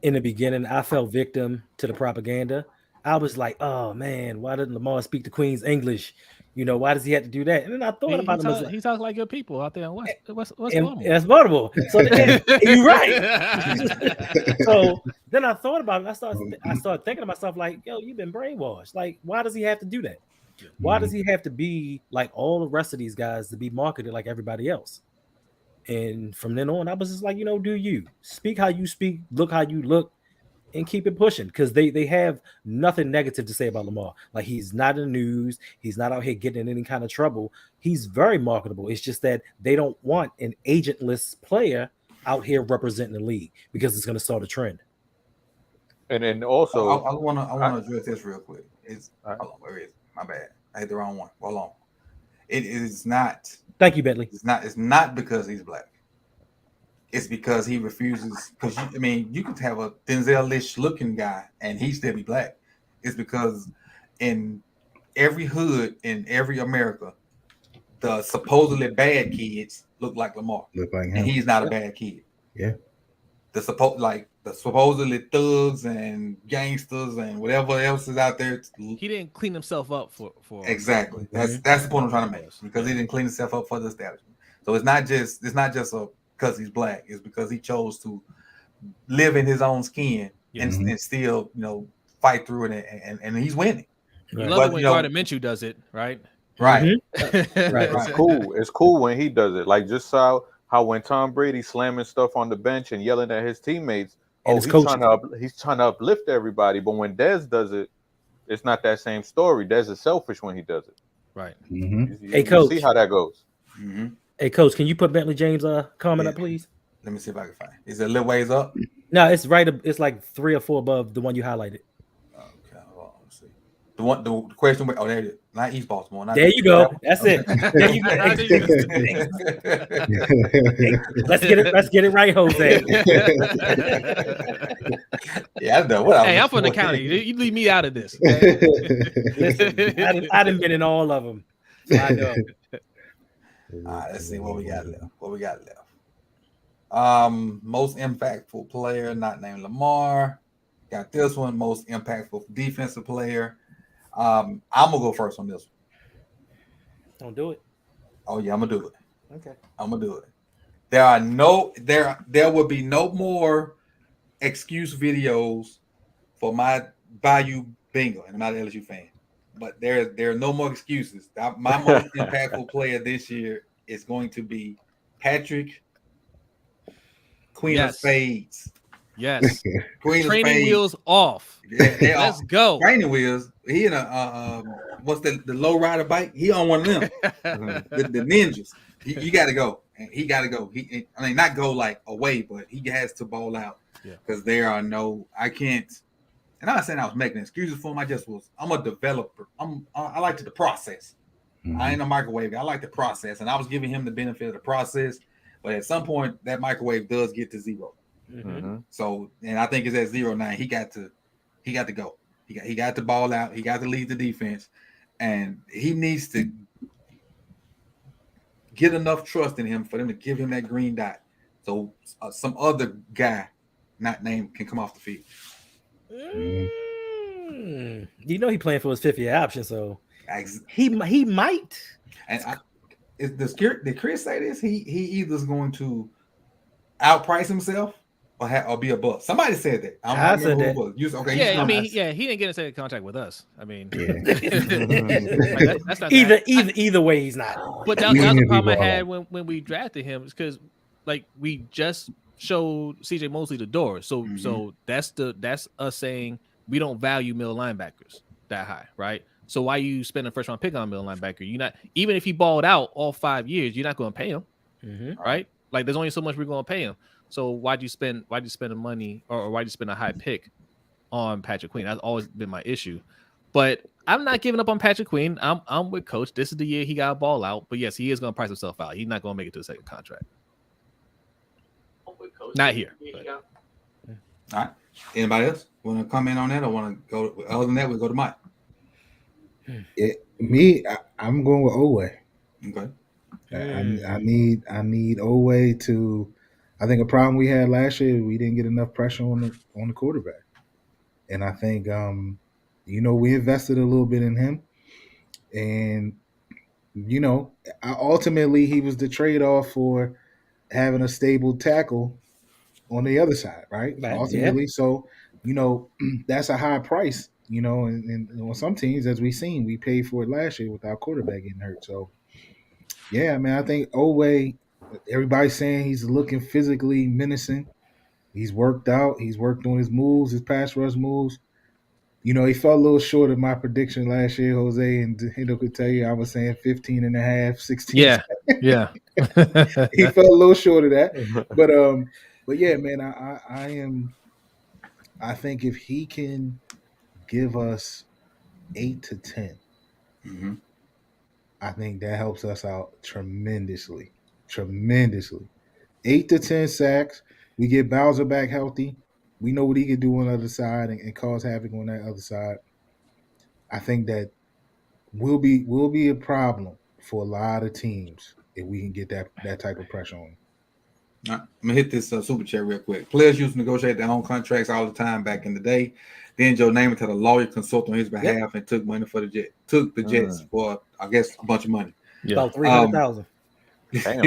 in the beginning, I fell victim to the propaganda. I was like, oh man, why didn't Lamar speak the Queen's English? Why does he have to do that? And then I thought about him. He talks like your people out there in West Baltimore. That's Baltimore. So you're right. So then I thought about it. I started thinking to myself, like, yo, you've been brainwashed. Like, why does he have to do that? Why does he have to be like all the rest of these guys to be marketed like everybody else? And from then on, I was just like, do you speak how you speak, look how you look, and keep it pushing, because they have nothing negative to say about Lamar. Like, he's not in the news, he's not out here getting in any kind of trouble. He's very marketable. It's just that they don't want an agentless player out here representing the league, because it's going to start a trend. And then also, I want to address this real quick. Hold on, where is it? My bad. I hit the wrong one. Hold on. It is not. Thank you, Bentley. It's not because he's black. It's because he refuses. Because you could have a Denzel-ish looking guy and he still be black. It's because in every hood in every America, the supposedly bad kids look like Lamar. Look like him. And he's not a bad kid. Yeah. The supposedly thugs and gangsters and whatever else is out there. He didn't clean himself up for exactly. That's the point I'm trying to make, because he didn't clean himself up for the establishment. So it's not just because he's black. It's because he chose to live in his own skin and still fight through it, and he's winning. Right. I love it when Gardner Minshew does it, right? Right. Right. It's cool. It's cool when he does it. Like, just how when Tom Brady slamming stuff on the bench and yelling at his teammates, he's trying to uplift everybody. But when Dez does it, it's not that same story. Dez is selfish when he does it. Right. Hey, You Coach. see how that goes. Mm-hmm. Hey, Coach, can you put Bentley James' comment Yeah. up, please? Let me see if I can find it. Is it a little ways up? No, it's right. It's like 3 or 4 above the one you highlighted. Okay, hold on. Let's see. The question. Oh, there it is. Not East Baltimore. Not There you go. That's it. There you go. Let's get it right, Jose. Yeah, I know what. Hey, I'm from the county. You leave me out of this. Okay? Listen, I done been in all of them. So I know. All right, let's see what we got left. Most impactful player, not named Lamar. Got this one. Most impactful defensive player. I'm gonna go first on this one. Don't do it. Oh yeah, I'm gonna do it. Okay. I'm gonna do it. There will be no more excuse videos for my Bayou bingo, and I'm not an LSU fan, but there are no more excuses. My most impactful player this year is going to be Patrick, Queen of Spades. Yes. Queen Training of Spades. wheels off. Yeah, Let's go. Training wheels. He in a what's the low rider bike? He on one of them. the ninjas. You got to go. He got to go. I mean, not go like away, but he has to ball out because there are no. I can't. And I'm not saying I was making excuses for him. I'm a developer. I like the process. I ain't a microwave. I like the process, and I was giving him the benefit of the process. But at some point, that microwave does get to 0. So, and I think it's at 0 now. He got to go. He got to ball out. He got to lead the defense, and he needs to get enough trust in him for them to give him that green dot, so some other guy, not named, can come off the field. You know he playing for his 5th-year option, so he might. And did Chris say this? He either is going to outprice himself or be a bust. Somebody said that. I don't remember who it was. He didn't get a second contract with us. I mean, that's not either way, he's not. But that was the problem I had when we drafted him, is because like we just showed CJ Mosley the door. So that's us saying we don't value middle linebackers that high, right? So why you spend a 1st-round pick on a middle linebacker? You're not, even if he balled out all 5 years, you're not going to pay him, right? Like there's only so much we're going to pay him. So why'd you spend the money, or why'd you spend a high pick on Patrick Queen? That's always been my issue. But I'm not giving up on Patrick Queen. I'm with Coach. This is the year he got a ball out. But yes, he is going to price himself out. He's not going to make it to the second contract. Not here. All right. Anybody else want to comment on that, or want to go? Other than that, we'll go to Mike. I'm going with Oweh. Okay. I need Oweh to. I think a problem we had last year, we didn't get enough pressure on the quarterback, and I think we invested a little bit in him, and ultimately he was the trade-off for having a stable tackle on the other side, right? Ultimately, so that's a high price, and on some teams, as we've seen, we paid for it last year with our quarterback getting hurt. So, yeah, man, I think Oweh. Everybody's saying he's looking physically menacing. He's worked out. He's worked on his moves, his pass rush moves. He fell a little short of my prediction last year, Jose, and Hendo could tell you I was saying 15 and a half, 16. Yeah. He fell a little short of that. But yeah, man, I think if he can give us 8 to 10, I think that helps us out tremendously. 8 to 10 sacks. We get Bowser back healthy. We know what he can do on the other side and cause havoc on that other side. I think that will be a problem for a lot of teams if we can get that type of pressure on him. All right, I'm gonna hit this super chat real quick. Players used to negotiate their own contracts all the time back in the day. Then Joe Namath had a lawyer consult on his behalf and took money for the Jets. Took the Jets for, I guess, a bunch of money. About $300,000. Back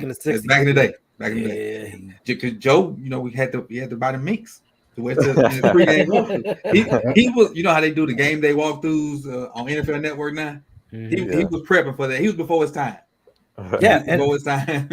in the 60s. Back in the day. Because Joe, we had to buy the minks to wear the pregame walkthrough. He was, how they do the game day walkthroughs on NFL Network now. He was prepping for that. He was before his time. Yeah, before his time.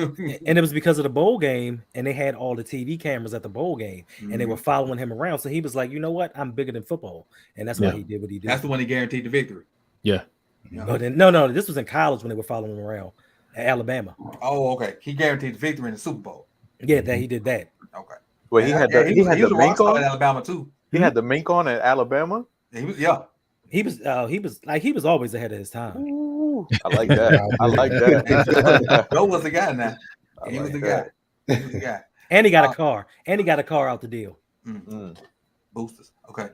And it was because of the bowl game, and they had all the TV cameras at the bowl game, and they were following him around. So he was like, you know what? I'm bigger than football, and that's why he did what he did. That's the one he guaranteed the victory. Yeah. Yeah. But no, this was in college when they were following him around at Alabama. Oh, okay. He guaranteed the victory in the Super Bowl. Yeah, that he did that. Okay. Well, he had the he was a rock mink star on. at Alabama too. He had the mink on at Alabama. He was He was always ahead of his time. Ooh, I like that. I like that. Joe was the guy now. I He was like the that. guy. He was the guy. And he got a car. And he got a car out the deal. Boosters. Okay.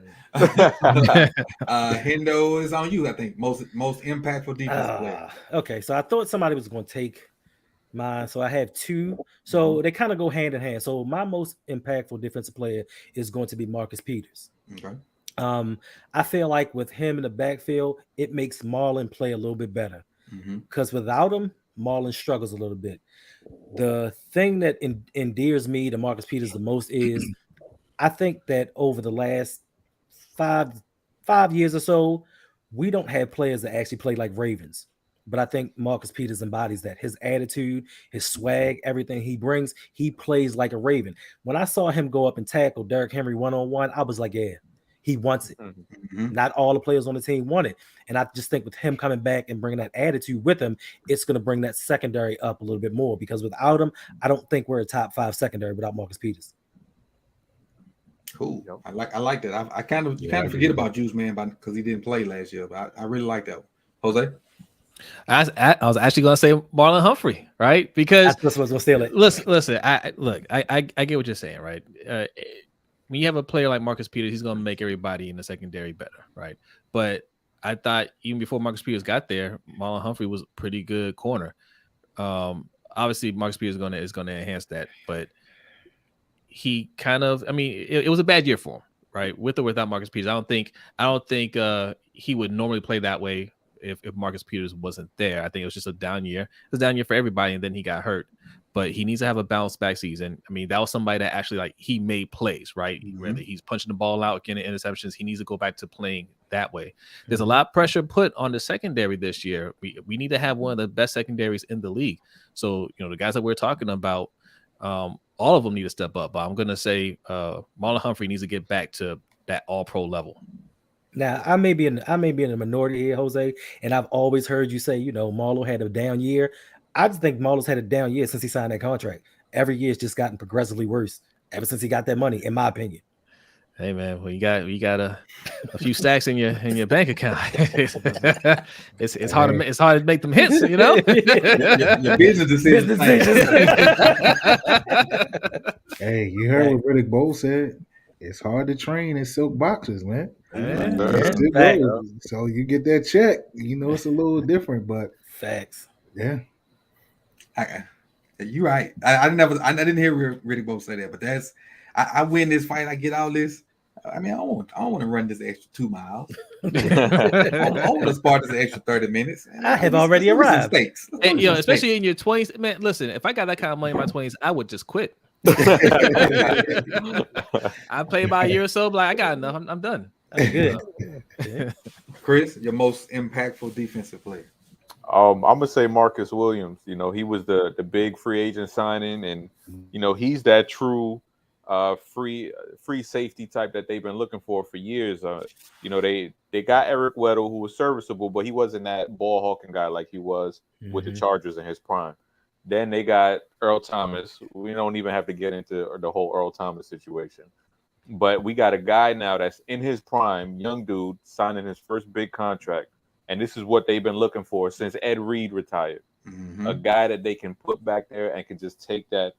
Hendo is on you, I think. Most impactful defensive player. Okay, so I thought somebody was going to take mine. So I have two. So they kind of go hand in hand. So my most impactful defensive player is going to be Marcus Peters. Okay. I feel like with him in the backfield, it makes Marlon play a little bit better. Because without him, Marlon struggles a little bit. The thing that endears me to Marcus Peters the most is I think that over the last five years or so, we don't have players that actually play like Ravens. But I think Marcus Peters embodies that. His attitude, his swag, everything he brings, he plays like a Raven. When I saw him go up and tackle Derrick Henry one-on-one, I was like, yeah, he wants it. Not all the players on the team want it. And I just think with him coming back and bringing that attitude with him, it's going to bring that secondary up a little bit more, because without him, I don't think we're a top 5 secondary without Marcus Peters. Cool. Yep. I like that. I kind of forget about Juice Man because he didn't play last year, but I really like that one. Jose? I was actually going to say Marlon Humphrey, right? Because that's what's going to steal it. Listen. I get what you're saying, right? When you have a player like Marcus Peters, he's going to make everybody in the secondary better, right? But I thought even before Marcus Peters got there, Marlon Humphrey was a pretty good corner. Obviously, Marcus Peters is going to enhance that, but he kind of, it was a bad year for him, right? With or without Marcus Peters. I don't think he would normally play that way if Marcus Peters wasn't there. I think it was just a down year. It was a down year for everybody, and then he got hurt. But he needs to have a bounce back season. That was somebody that actually he made plays, right? Whether he's punching the ball out, getting interceptions, he needs to go back to playing that way. There's a lot of pressure put on the secondary this year. We need to have one of the best secondaries in the league. So, the guys that we're talking about, all of them need to step up. But I'm going to say Marlon Humphrey needs to get back to that all-pro level. Now, I may be in a minority here, Jose, and I've always heard you say, Marlon had a down year. I just think Marlon's had a down year since he signed that contract. Every year it's just gotten progressively worse ever since he got that money, in my opinion. Hey man, well you got a few stacks in your bank account. it's hard to make them hits, your business decisions. Hey, you heard what Riddick Bowe said. It's hard to train in silk boxes, man. So you get that check, it's a little different, but facts. Yeah. You're right. I didn't hear Riddick Bowe say that, but that's I win this fight, I get all this. I don't want to run this extra 2 miles. I want to spar this extra 30 minutes. I have already arrived. And, especially in your 20s, man. Listen, if I got that kind of money in my 20s, I would just quit. I play about a year or so, but I got enough. I'm done. I'm good. Chris, your most impactful defensive player. I'm gonna say Marcus Williams. He was the big free agent signing, and he's that true free safety type that they've been looking for years. They got Eric Weddle, who was serviceable, but he wasn't that ball hawking guy like he was with the Chargers in his prime. Then they got Earl Thomas. We don't even have to get into the whole Earl Thomas situation, but we got a guy now that's in his prime, young dude signing his first big contract. And this is what they've been looking for since Ed Reed retired. A guy that they can put back there and can just take that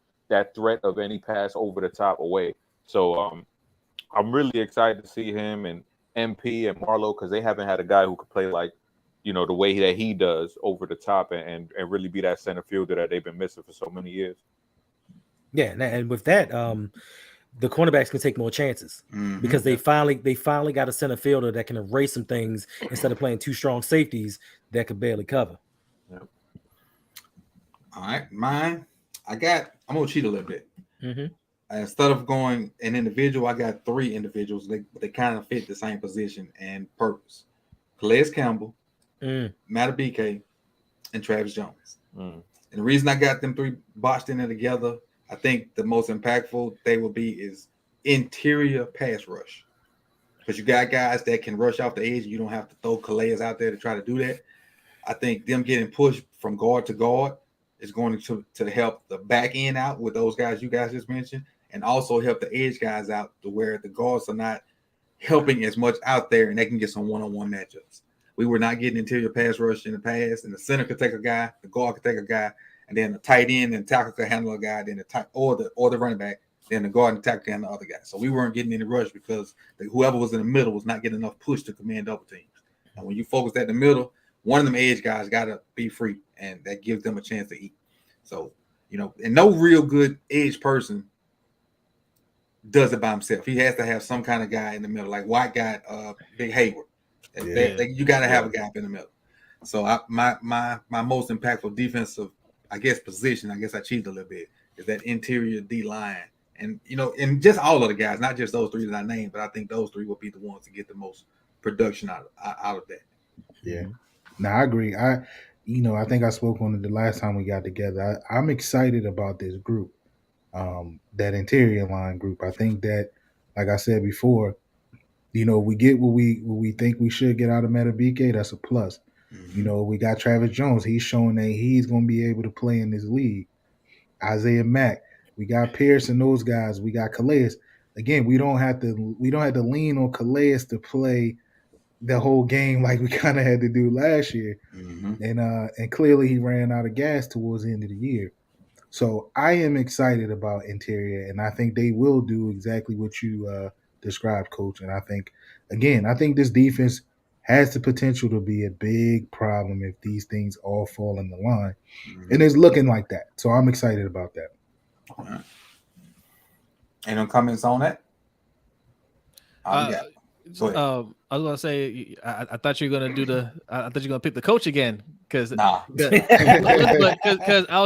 threat of any pass over the top away. So I'm really excited to see him and MP and Marlo, because they haven't had a guy who could play like, the way that he does over the top and really be that center fielder that they've been missing for so many years. Yeah, and with that, the cornerbacks can take more chances because they finally got a center fielder that can erase some things instead of playing 2 strong safeties that could barely cover. Yep. All right, mine. I'm gonna cheat a little bit. Instead of going an individual, I got 3 individuals. They kind of fit the same position and purpose. Calais Campbell, Madubuike, and Travis Jones. And the reason I got them 3 boxed in there together, I think the most impactful they will be is interior pass rush, because you got guys that can rush off the edge. You don't have to throw Calais out there to try to do that. I think them getting pushed from guard to guard is going to help the back end out with those guys you guys just mentioned, and also help the edge guys out to where the guards are not helping as much out there, and they can get some one-on-one matchups. We were not getting interior pass rush in the past, and the center could take a guy, the guard could take a guy, and then the tight end and tackle could handle a guy, then or the running back, then the guard and tackle could handle the other guy. So we weren't getting any rush because whoever was in the middle was not getting enough push to command double teams. And when you focus at the middle, one of them edge guys got to be free, and that gives them a chance to eat. So, and no real good edge person does it by himself. He has to have some kind of guy in the middle, like White got Big Hayward. You got to have a gap in the middle. So my most impactful defensive, I guess, position, I guess I cheated a little bit, is that interior D line. And, and just all of the guys, not just those three that I named, but I think those three will be the ones to get the most production out of that. Yeah. No, I agree. I think I spoke on it the last time we got together. I'm excited about this group, that interior line group. I think that, like I said before, we get what we think we should get out of Madubuike. That's a plus. Mm-hmm. We got Travis Jones. He's showing that he's going to be able to play in this league. Isaiah Mack. We got Pierce and those guys. We got Calais. Again, we don't have to lean on Calais to play the whole game like we kind of had to do last year. Mm-hmm. And clearly he ran out of gas towards the end of the year. So I am excited about interior, and I think they will do exactly what you described, Coach. And I think this defense has the potential to be a big problem if these things all fall in the line. Mm-hmm. And it's looking like that. So I'm excited about that. All right. Any comments on that? I was gonna say, I thought you were gonna I thought you were gonna pick the coach again, because I was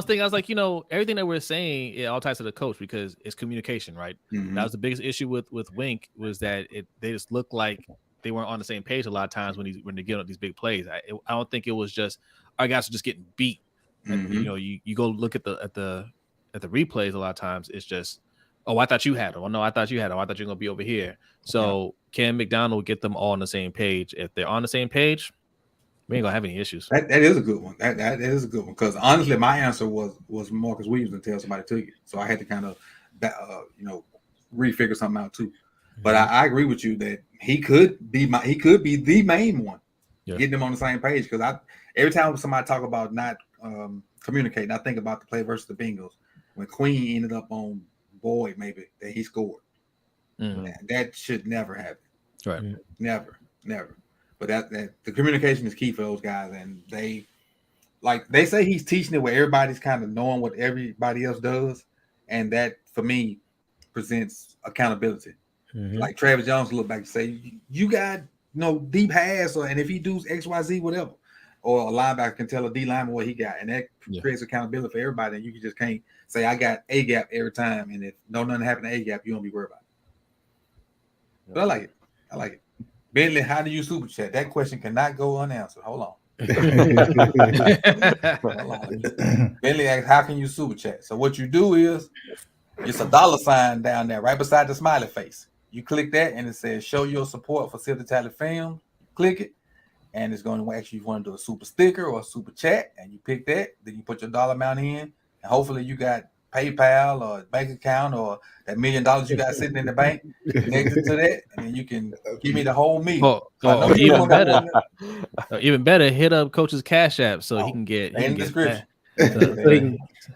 thinking, I was like, everything that we're saying, it all ties to the coach because it's communication, right? Mm-hmm. That was the biggest issue with Wink, was that they just looked like they weren't on the same page a lot of times when they get on these big plays. I don't think it was just our guys are just getting beat. Mm-hmm. And, you go look at the replays a lot of times, it's just, oh, I thought you had him. Oh, no, I thought you had him. I thought you were going to be over here. So can McDonald get them all on the same page? If they're on the same page, we ain't going to have any issues. That is a good one. That is a good one. Because honestly, my answer was Marcus Williams until somebody took it. So I had to kind of, refigure something out too. Mm-hmm. But I agree with you that he could be the main one, getting them on the same page. Because every time somebody talk about not communicating, I think about the play versus the Bengals when Queen ended up on Boyd, maybe, that he scored. Mm-hmm. That should never happen. Right. Never. But that the communication is key for those guys, and they say he's teaching it where everybody's kind of knowing what everybody else does, and that for me presents accountability. Mm-hmm. Like Travis Jones look back and say, you got deep pass, and if he does XYZ, whatever, or a linebacker can tell a D lineman what he got, and that creates accountability for everybody. And you just can't say I got A gap every time, and if nothing happened to A gap, you don't be worried about it. But I like it. Bentley, how do you super chat? That question cannot go unanswered. Hold on. Bentley asks, how can you super chat? So what you do is, it's a $sign down there right beside the smiley face. You click that, and it says show your support for Silver Tally Film. Click it, and it's going to ask you if you want to do a super sticker or a super chat, and you pick that. Then you put your dollar amount in, and hopefully you got PayPal or bank account or that $1 million you got sitting in the bank connected to that, and then you can give me the whole meal. Even better, hit up Coach's Cash App so he can get in the description.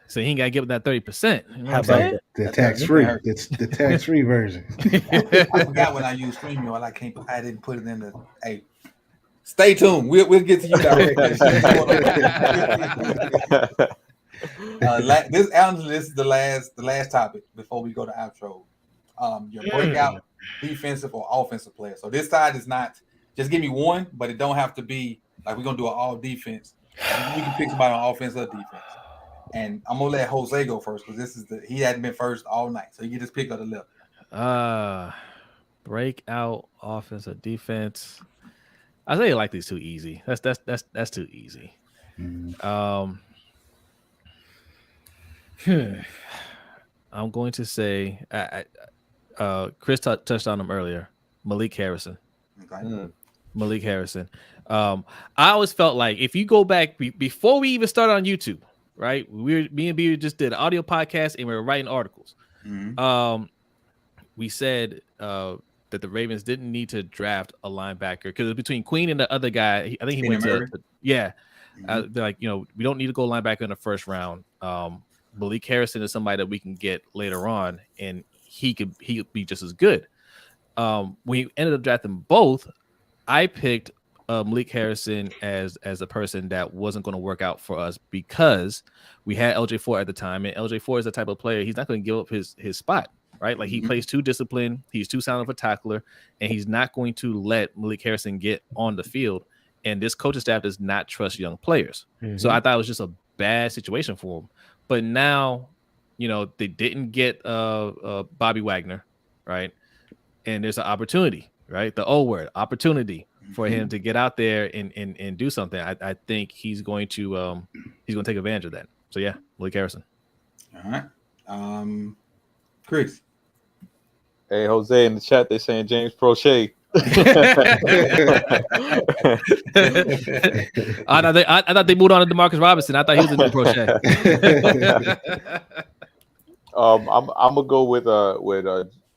So he ain't got to give it that 30%. How about the tax-free? It's the tax-free version. I forgot when I used StreamYard. I didn't put it in the. Hey, stay tuned. We'll get to you directly. This is the last topic before we go to outro. Your breakout defensive or offensive player. So this side is not just give me one, but it don't have to be like we're gonna do an all defense. You can pick somebody on offense or defense. And I'm gonna let Jose go first because he hadn't been first all night, so you can just pick up the left. Breakout offense or defense. I say like these too easy. That's too easy. Mm-hmm. I'm going to say Chris touched on him earlier. Malik Harrison. Okay. Malik Harrison. I always felt like if you go back before we even started on YouTube, right? Me and B just did an audio podcast and we were writing articles. Mhm. We said that the Ravens didn't need to draft a linebacker because between Queen and the other guy, I think he went to yeah. Mhm. They're like, we don't need to go linebacker in the first round. Malik Harrison is somebody that we can get later on, and he could be just as good. We ended up drafting both. I picked Malik Harrison as a person that wasn't going to work out for us because we had LJ4 at the time, and LJ4 is the type of player he's not going to give up his spot, right? Like he plays too disciplined, he's too sound of a tackler, and he's not going to let Malik Harrison get on the field. And this coaching staff does not trust young players, so I thought it was just a bad situation for him. But now, they didn't get Bobby Wagner, right? And there's an opportunity, right? The O word, opportunity for him to get out there and do something. I think he's going to take advantage of that. So yeah, Malik Harrison. All right. Chris. Hey, Jose, in the chat, they're saying James Prochet. I thought they moved on to DeMarcus Robinson. I thought he was a new Prochet. I'm gonna go with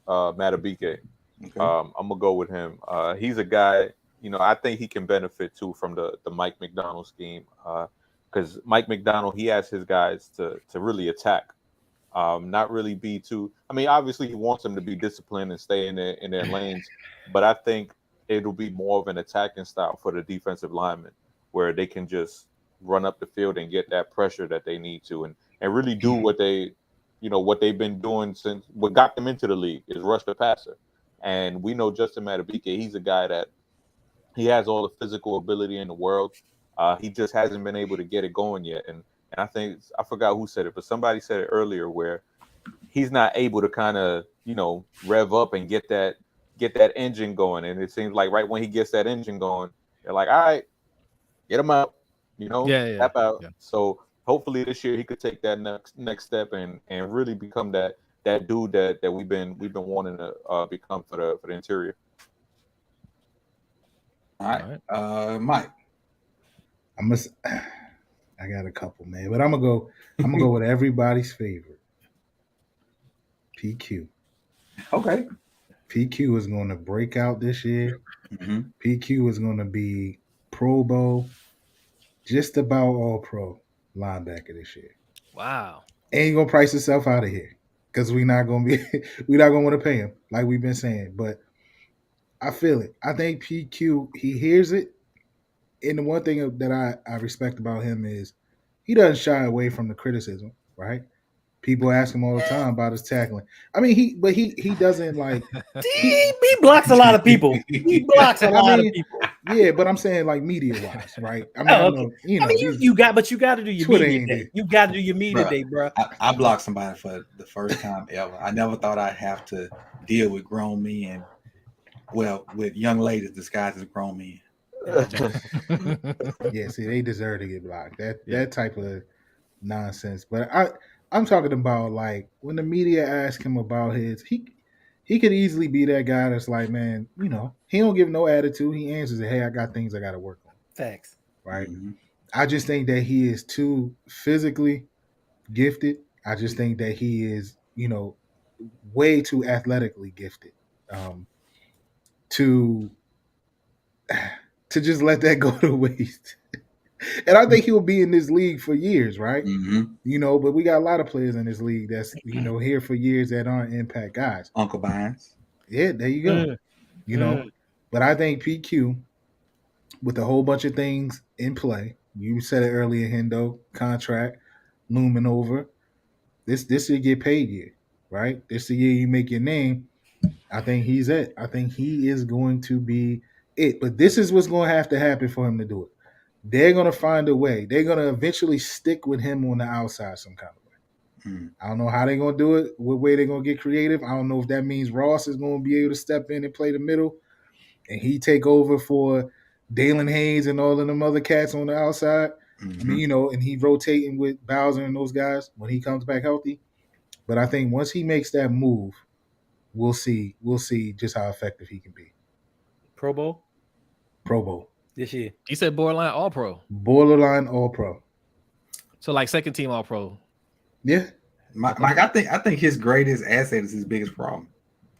Madubuike. Okay. I'm gonna go with him. He's a guy, I think he can benefit too from the Mike McDonald scheme. Because Mike McDonald, he has his guys to really attack, not really be too. I mean, obviously he wants them to be disciplined and stay in their lanes, but I think it'll be more of an attacking style for the defensive linemen, where they can just run up the field and get that pressure that they need to, and really do what they've been doing since what got them into the league is rush the passer. And we know Justin Madubuike, he's a guy that he has all the physical ability in the world. He just hasn't been able to get it going yet. And I think, I forgot who said it, but somebody said it earlier where he's not able to kind of, rev up and get that engine going. And it seems like right when he gets that engine going, they're like, all right, get him out, tap out. Yeah. So hopefully this year he could take that next step and really become that dude that we've been wanting to become for the interior. All right. Mike. I got a couple, man, but I'm gonna go with everybody's favorite, PQ. Okay. PQ is going to break out this year. PQ is going to be Pro Bowl, just about all pro linebacker this year. Wow. And he's gonna price himself out of here because we're not gonna want to pay him like we've been saying. But I feel it. I think PQ, he hears it. And the one thing that I respect about him is he doesn't shy away from the criticism, right? People ask him all the time about his tackling. I mean, he doesn't like he blocks a lot of people. He blocks a lot of people. Yeah, but I'm saying like media wise, right? I mean, okay. You got to do your Twitter media day. You got to do your media day, bro. I blocked somebody for the first time ever. I never thought I'd have to deal with grown men. Well, with young ladies disguised as grown men. Yeah, see, they deserve to get blocked. That type of nonsense. But I'm talking about like when the media ask him about he could easily be that guy that's like, man, he don't give no attitude. He answers it, hey, I got things I got to work on. Facts. Right. I just think that he is too physically gifted. I just think that he is, way too athletically gifted to just let that go to waste. And I think he'll be in this league for years, right? But we got a lot of players in this league that's, here for years that aren't impact guys. Uncle Bynes. Yeah, there you go. But I think PQ, with a whole bunch of things in play, you said it earlier, Hendo, contract looming over. This year get paid year, right? This the year you make your name. I think he's it. I think he is going to be it. But this is what's going to have to happen for him to do it. They're going to find a way. They're going to eventually stick with him on the outside some kind of way. I don't know how they're going to do it, what way they're going to get creative. I don't know if that means Ross is going to be able to step in and play the middle and he take over for Dalen Hayes and all of them other cats on the outside. I mean, and he rotating with Bowser and those guys when he comes back healthy. But I think once he makes that move, we'll see just how effective he can be. Pro Bowl? Pro Bowl. this year. He said borderline all pro. Borderline all pro. So like second team all pro. Yeah. Mike, I think his greatest asset is his biggest problem.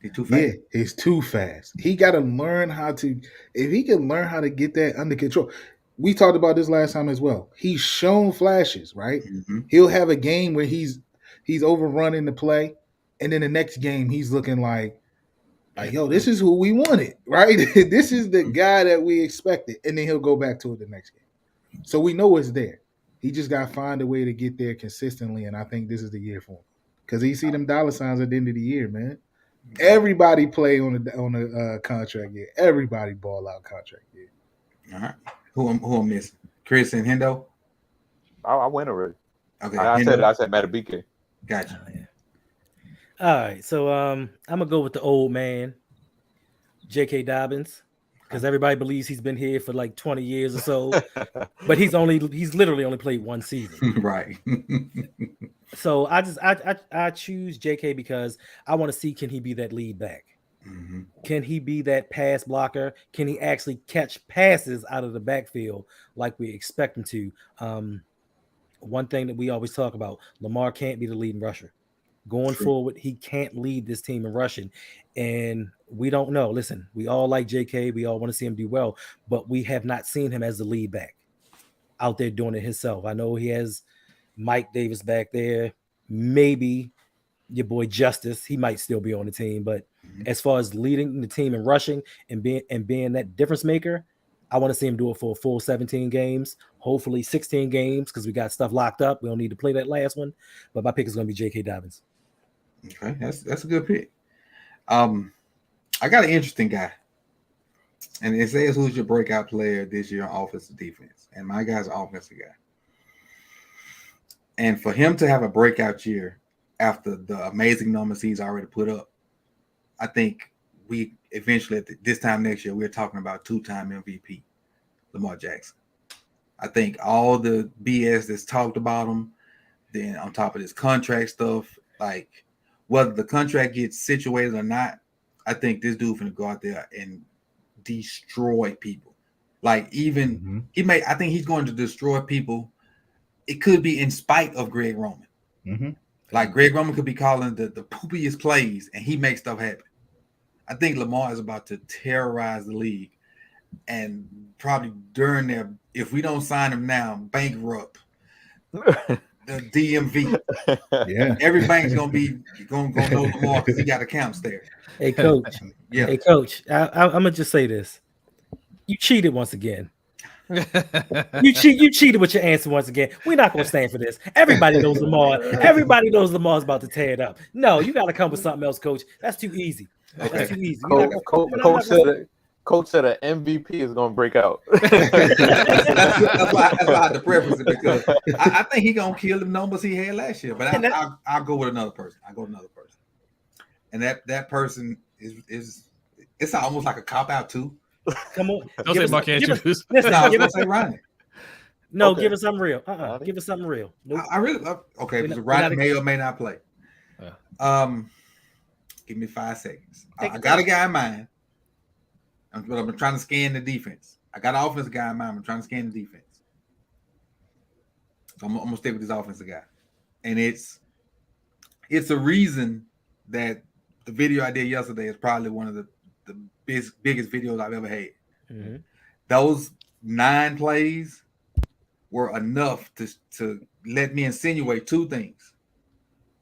He's too fast. Yeah, he's too fast. He got to learn how to. If he can learn how to get that under control, we talked about this last time as well. He's shown flashes, right? Mm-hmm. He'll have a game where he's overrunning the play, and then the next game he's looking like yo, this is who we wanted, right? This is the guy that we expected, and then he'll go back to it the next game. So we know it's there. He just got to find a way to get there consistently, and I think this is the year for him because he see them dollar signs at the end of the year, man. Everybody play on a contract year. Everybody ball out contract year. All right. Who I'm missing? Chris and Hendo? I went already. Okay. I said Madubuike. Gotcha. Oh, yeah. All right. So I'm gonna go with the old man, J.K. Dobbins, because everybody believes he's been here for like 20 years or so, but he's literally only played one season. Right. So I choose JK because I want to see, can he be that lead back? Mm-hmm. Can he be that pass blocker? Can he actually catch passes out of the backfield like we expect him to? One thing that we always talk about, Lamar can't be the leading rusher. Going forward, he can't lead this team in rushing. And we don't know. Listen, we all like JK. We all want to see him do well, but we have not seen him as the lead back out there doing it himself. I know he has Mike Davis back there, maybe your boy Justice, he might still be on the team, but as far as leading the team and rushing and being that difference maker, I want to see him do it for a full 17 games, hopefully 16 games, because we got stuff locked up. We don't need to play that last one, but my pick is going to be J.K. Dobbins. Okay, that's a good pick. I got an interesting guy, and it says who's your breakout player this year on offensive defense, and my guy's an offensive guy. And for him to have a breakout year after the amazing numbers he's already put up, I think we eventually, at this time next year, we're talking about two-time MVP, Lamar Jackson. I think all the BS that's talked about him, then on top of this contract stuff, like whether the contract gets situated or not, I think this dude's going to go out there and destroy people. Like even I think he's going to destroy people. It could be in spite of Greg Roman. Mm-hmm. Like Greg Roman could be calling the poopiest plays, and he makes stuff happen. I think Lamar is about to terrorize the league, and probably during their, if we don't sign him now, bankrupt the DMV. Yeah, Every bank's gonna know Lamar because he got accounts there. Hey, coach. Yeah. Hey, coach. I'm gonna just say this: you cheated once again. You cheated with your answer once again. We're not gonna stand for this. Everybody knows Lamar. Everybody knows Lamar's about to tear it up. No, you gotta come with something else, coach. That's too easy. That's too easy. Coach said an MVP is gonna break out. That's why I had to preface it, because I think he's gonna kill the numbers he had last year. But I'll go with another person. And that person is it's almost like a cop out too. Come on. Don't say Mark Andrews. No, I was gonna say Ronnie. No, Okay. give us something real. Give us something real. Nope. I really okay. So Ronnie may or may not play. Give me 5 seconds. I got a guy in mind. I'm trying to scan the defense. I got an offensive guy in mind. I'm trying to scan the defense. So I'm gonna stick with this offensive guy, and it's a reason that the video I did yesterday is probably one of the biggest videos I've ever had. Mm-hmm. Those 9 plays were enough to let me insinuate 2 things.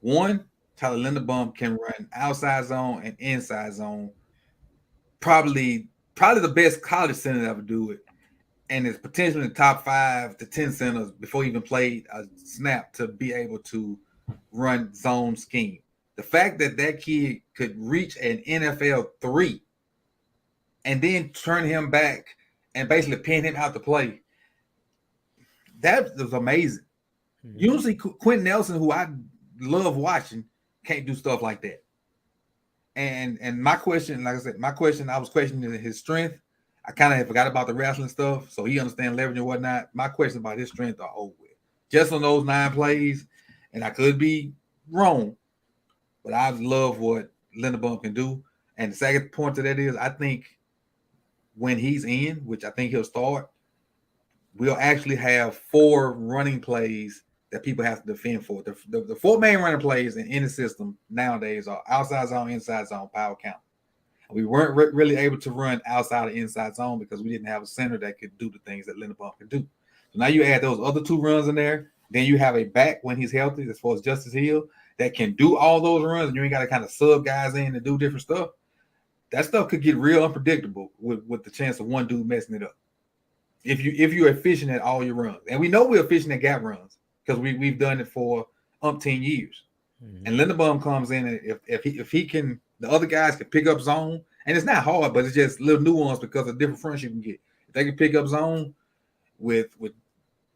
One, Tyler Linderbaum can run outside zone and inside zone. Probably the best college center to ever do it, and is potentially in the top 5 to 10 centers before he even played a snap to be able to run zone scheme. The fact that kid could reach an NFL 3 and then turn him back and basically pin him out to play, that was amazing. Mm-hmm. Usually Quentin Nelson, who I love watching, can't do stuff like that. And my question, like I said, I was questioning his strength. I kind of forgot about the wrestling stuff, so he understands leverage and whatnot. My question about his strength are over with. Just on those 9 plays, and I could be wrong, but I love what Linderbaum can do. And the second point to that is, I think when he's in, which I think he'll start, we'll actually have 4 running plays that people have to defend for. The 4 main running plays in any system nowadays are outside zone, inside zone, power count. We weren't really able to run outside of inside zone because we didn't have a center that could do the things that Linderbaum could do. So now you add those other 2 runs in there. Then you have a back when he's healthy, as far as Justice Hill, that can do all those runs, and you ain't got to kind of sub guys in and do different stuff. That stuff could get real unpredictable with the chance of one dude messing it up. If you're efficient at all your runs, and we know we're efficient at gap runs because we've done it for umpteen years. Mm-hmm. And Linderbaum comes in, and if he can, the other guys can pick up zone, and it's not hard, but it's just little nuance because of different fronts you can get. If they can pick up zone with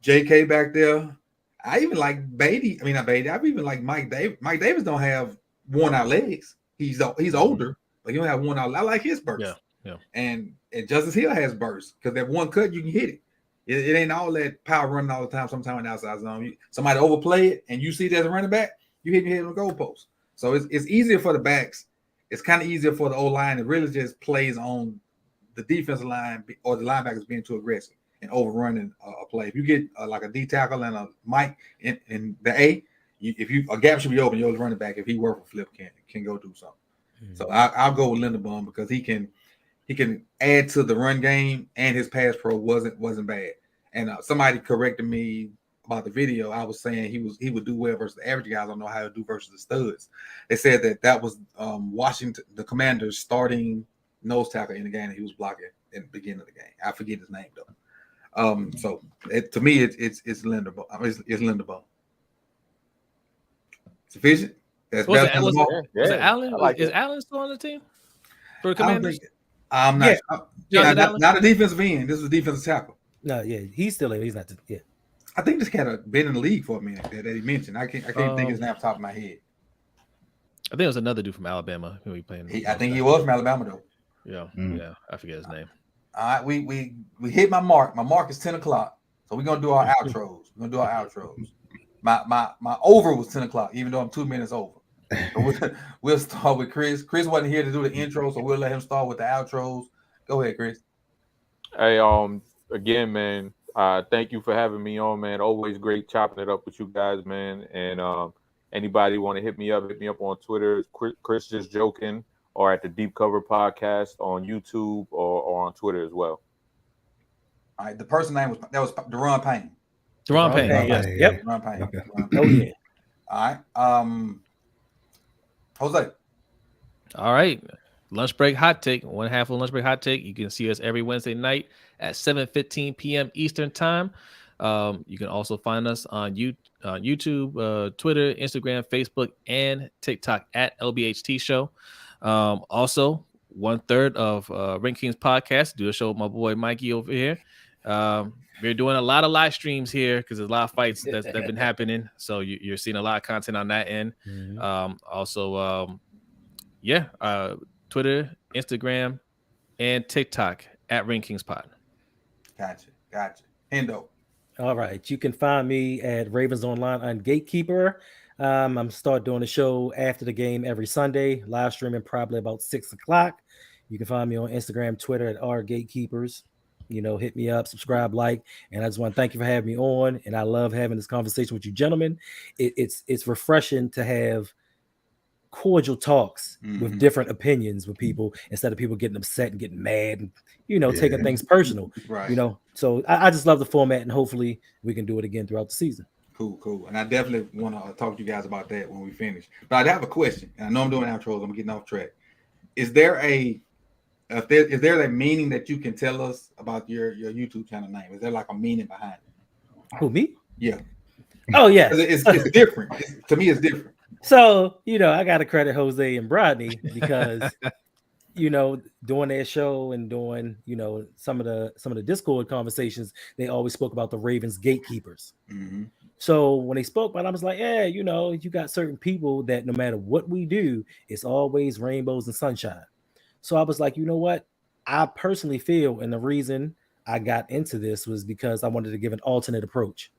JK back there, I even like Beatty. I mean, not Beatty. I've even like Mike Davis. Mike Davis don't have worn out legs. He's older, but he don't have worn out. I like his burst. Yeah. And Justice Hill has burst because that one cut you can hit it. It ain't all that power running all the time. Sometimes in the outside zone, somebody overplay it, and you see it as a running back, you hit your head on the goalpost. So it's easier for the backs. It's kind of easier for the O-line. It really just plays on the defensive line or the linebackers being too aggressive and overrunning a play. If you get like a D tackle and a Mike in the A, a gap should be open. Your running back, if he work for flip, can go do something. Mm-hmm. So I'll go with Linderbaum because he can add to the run game, and his pass pro wasn't bad. And somebody corrected me about the video. I was saying he would do well versus the average guys. I don't know how he'll do versus the studs. They said that was Washington, the Commanders' starting nose tackle in the game that he was blocking in the beginning of the game. I forget his name though. So to me, it's Linderbaum. It's Linderbaum. Sufficient. That's better. Was it Allen? Is Allen still on the team for the Commanders? I'm not. Yeah. Not a defensive end. This was a defensive tackle. No, yeah, he's still there. He's not. Yeah. I think this cat had been in the league for a minute that he mentioned. I can't think his name off the top of my head. I think it was another dude from Alabama who he playing. I think he was from Alabama though. Yeah, yeah. I forget his name. All right, we hit my mark. My mark is 10 o'clock. So we're gonna do our outros. My over was 10 o'clock, even though I'm 2 minutes over. So we'll start with Chris. Chris wasn't here to do the intro, so we'll let him start with the outros. Go ahead, Chris. Hey, again, man, thank you for having me on, man. Always great chopping it up with you guys, man. And anybody want to hit me up on Twitter. Chris Just Joking, or at the Deep Cover Podcast on YouTube or on Twitter as well. All right, the person name was Deron Payne. Deron Payne, yes. Yep. Deron Payne. Okay. Oh yeah. All right. Jose. All right. Lunch break hot take. One half of lunch break hot take. You can see us every Wednesday night at 7:15 p.m. Eastern time. You can also find us on YouTube, Twitter, Instagram, Facebook, and TikTok at LBHT Show. Also, 1/3 of Rank Kings podcast. Do a show with my boy Mikey over here. We're doing a lot of live streams here because there's a lot of fights that have been happening. So you're seeing a lot of content on that end. Mm-hmm. Twitter, Instagram, and TikTok at Rank Kings Pod. Gotcha. Hendo. All right. You can find me at Ravens Online on Gatekeeper. I'm start doing the show after the game every Sunday, live streaming probably about 6 o'clock. You can find me on Instagram, Twitter at rgatekeepers. Hit me up, subscribe, like, and I just want to thank you for having me on. And I love having this conversation with you gentlemen. It's refreshing to have cordial talks with different opinions with people instead of people getting upset and getting mad and taking things personal. Right. So I just love the format, and hopefully we can do it again throughout the season. Cool. And I definitely want to talk to you guys about that when we finish. But I have a question, and I know I'm doing outros. I'm getting off track. Is there a meaning that you can tell us about your YouTube channel name? Is there like a meaning behind it? Who, me? Yeah. Oh yeah. It's different. To me, it's different. So I got to credit Jose and Rodney because doing their show and doing some of the Discord conversations, they always spoke about the Ravens gatekeepers. Mm-hmm. So when they spoke about it, I was like, yeah, you got certain people that no matter what we do, it's always rainbows and sunshine. So I was like, you know what? I personally feel, and the reason I got into this was because I wanted to give an alternate approach.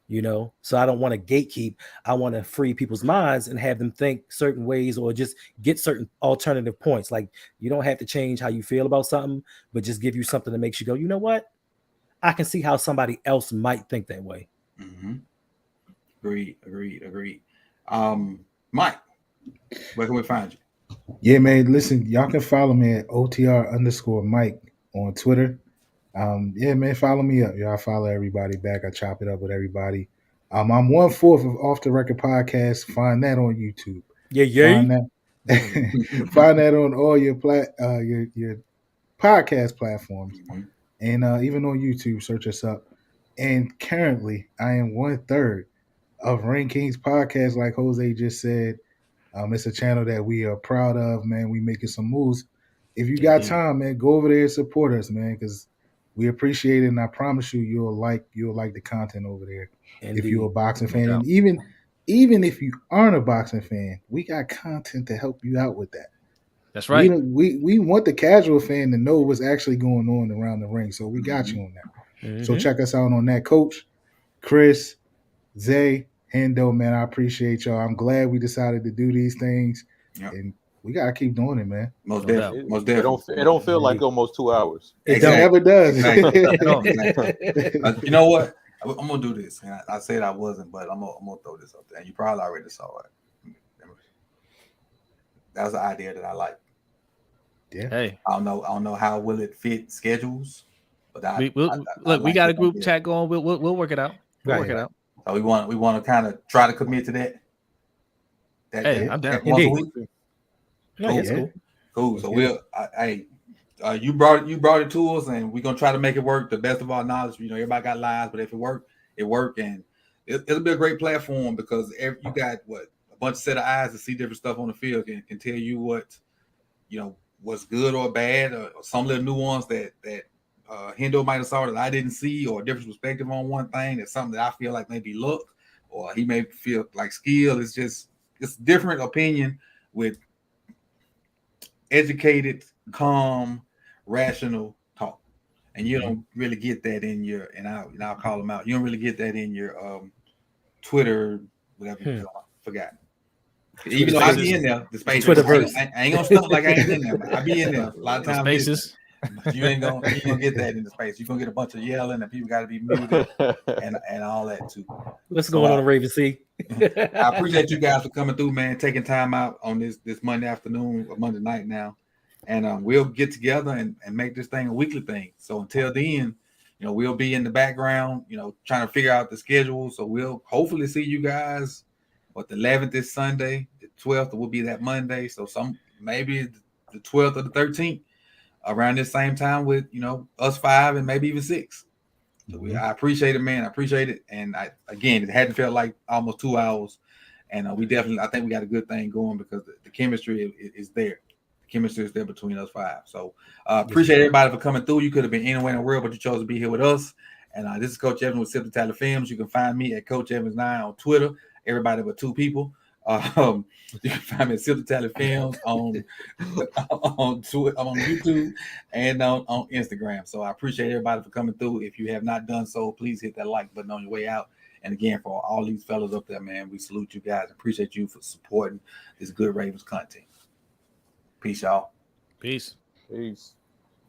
you know? So I don't want to gatekeep. I want to free people's minds and have them think certain ways or just get certain alternative points. Like, you don't have to change how you feel about something, but just give you something that makes you go, you know what? I can see how somebody else might think that way. Mm-hmm. Agreed. Mike, where can we find you? Yeah, man. Listen, y'all can follow me at OTR_Mike on Twitter. Yeah, man, follow me up. Y'all follow everybody back. I chop it up with everybody. I'm 1/4 of Off the Record podcast. Find that on YouTube. Yeah. Find that. Find that on all your your podcast platforms, Mm-hmm. and even on YouTube. Search us up. And currently, I am 1/3 of Rain Kings podcast. Like Jose just said, it's a channel that we are proud of, man. We making some moves. If you got time, man, go over there and support us, man, because we appreciate it. And I promise you, you'll like the content over there. Indeed. If you're a boxing No fan, doubt. and even if you aren't a boxing fan, we got content to help you out with that. That's right. We want the casual fan to know what's actually going on around the ring, so we got you on that. Mm-hmm. So check us out on that. Coach, Chris, Zay, Hendo, man, I appreciate y'all. I'm glad we decided to do these things, and we gotta keep doing it, man. Most No definitely. doubt. Most It definitely. don't feel like almost 2 hours. It It don't. never does. Exactly. You know what? I'm gonna do this. And I said I wasn't, but I'm gonna throw this up there. And you probably already saw it. That was an idea that I like. Yeah. Hey, I don't know how will it fit schedules, but we got a group chat going. We'll work it out. We'll work it out. So we want to kind of try to commit to that. Hey, I'm down. Once a Indeed. week. Yeah, that's cool. Cool. So you brought it to us, and we're gonna try to make it work the best of our knowledge. You know, everybody got lives, but if it worked, and it'll be a great platform because you got a bunch of set of eyes to see different stuff on the field and can tell you what, you know, what's good or bad, or some little nuance that Hendo might have saw that I didn't see, or a different perspective on one thing. That's something that I feel like maybe luck, or he may feel like skill. It's different opinion with educated, calm, rational talk, and you don't really get that in your. And I'll call them out. You don't really get that in your Twitter, whatever. I forgot. Even though I be in there, the space. Twitterverse. I ain't gonna stunt like I ain't in there. But I be in there a lot of times. Spaces. But you ain't gonna get that in the space. You're gonna get a bunch of yelling, and people got to be muted and all that too. What's going on, Raven C? I appreciate you guys for coming through, man. Taking time out on this Monday afternoon or Monday night now, and we'll get together and make this thing a weekly thing. So until then, you know, we'll be in the background, you know, trying to figure out the schedule. So we'll hopefully see you guys. What, the 11th is Sunday, the 12th will be that Monday. So maybe the 12th or the 13th around this same time with, you know, us 5 and maybe even 6. So I appreciate it, man. I appreciate it. And it hadn't felt like almost 2 hours. And I think we got a good thing going because the chemistry is there. The chemistry is there between us 5. So appreciate everybody for coming through. You could have been anywhere in the world, but you chose to be here with us. And this is Coach Evans with Sip the Tally Films. You can find me at Coach Evans 9 on Twitter. Everybody but 2 people. You can find me at Sip the Tally Films on Twitter, on YouTube, and on Instagram. So I appreciate everybody for coming through. If you have not done so, please hit that like button on your way out. And again, for all these fellas up there, man, we salute you guys. Appreciate you for supporting this good Ravens content. Peace, y'all. Peace. Peace.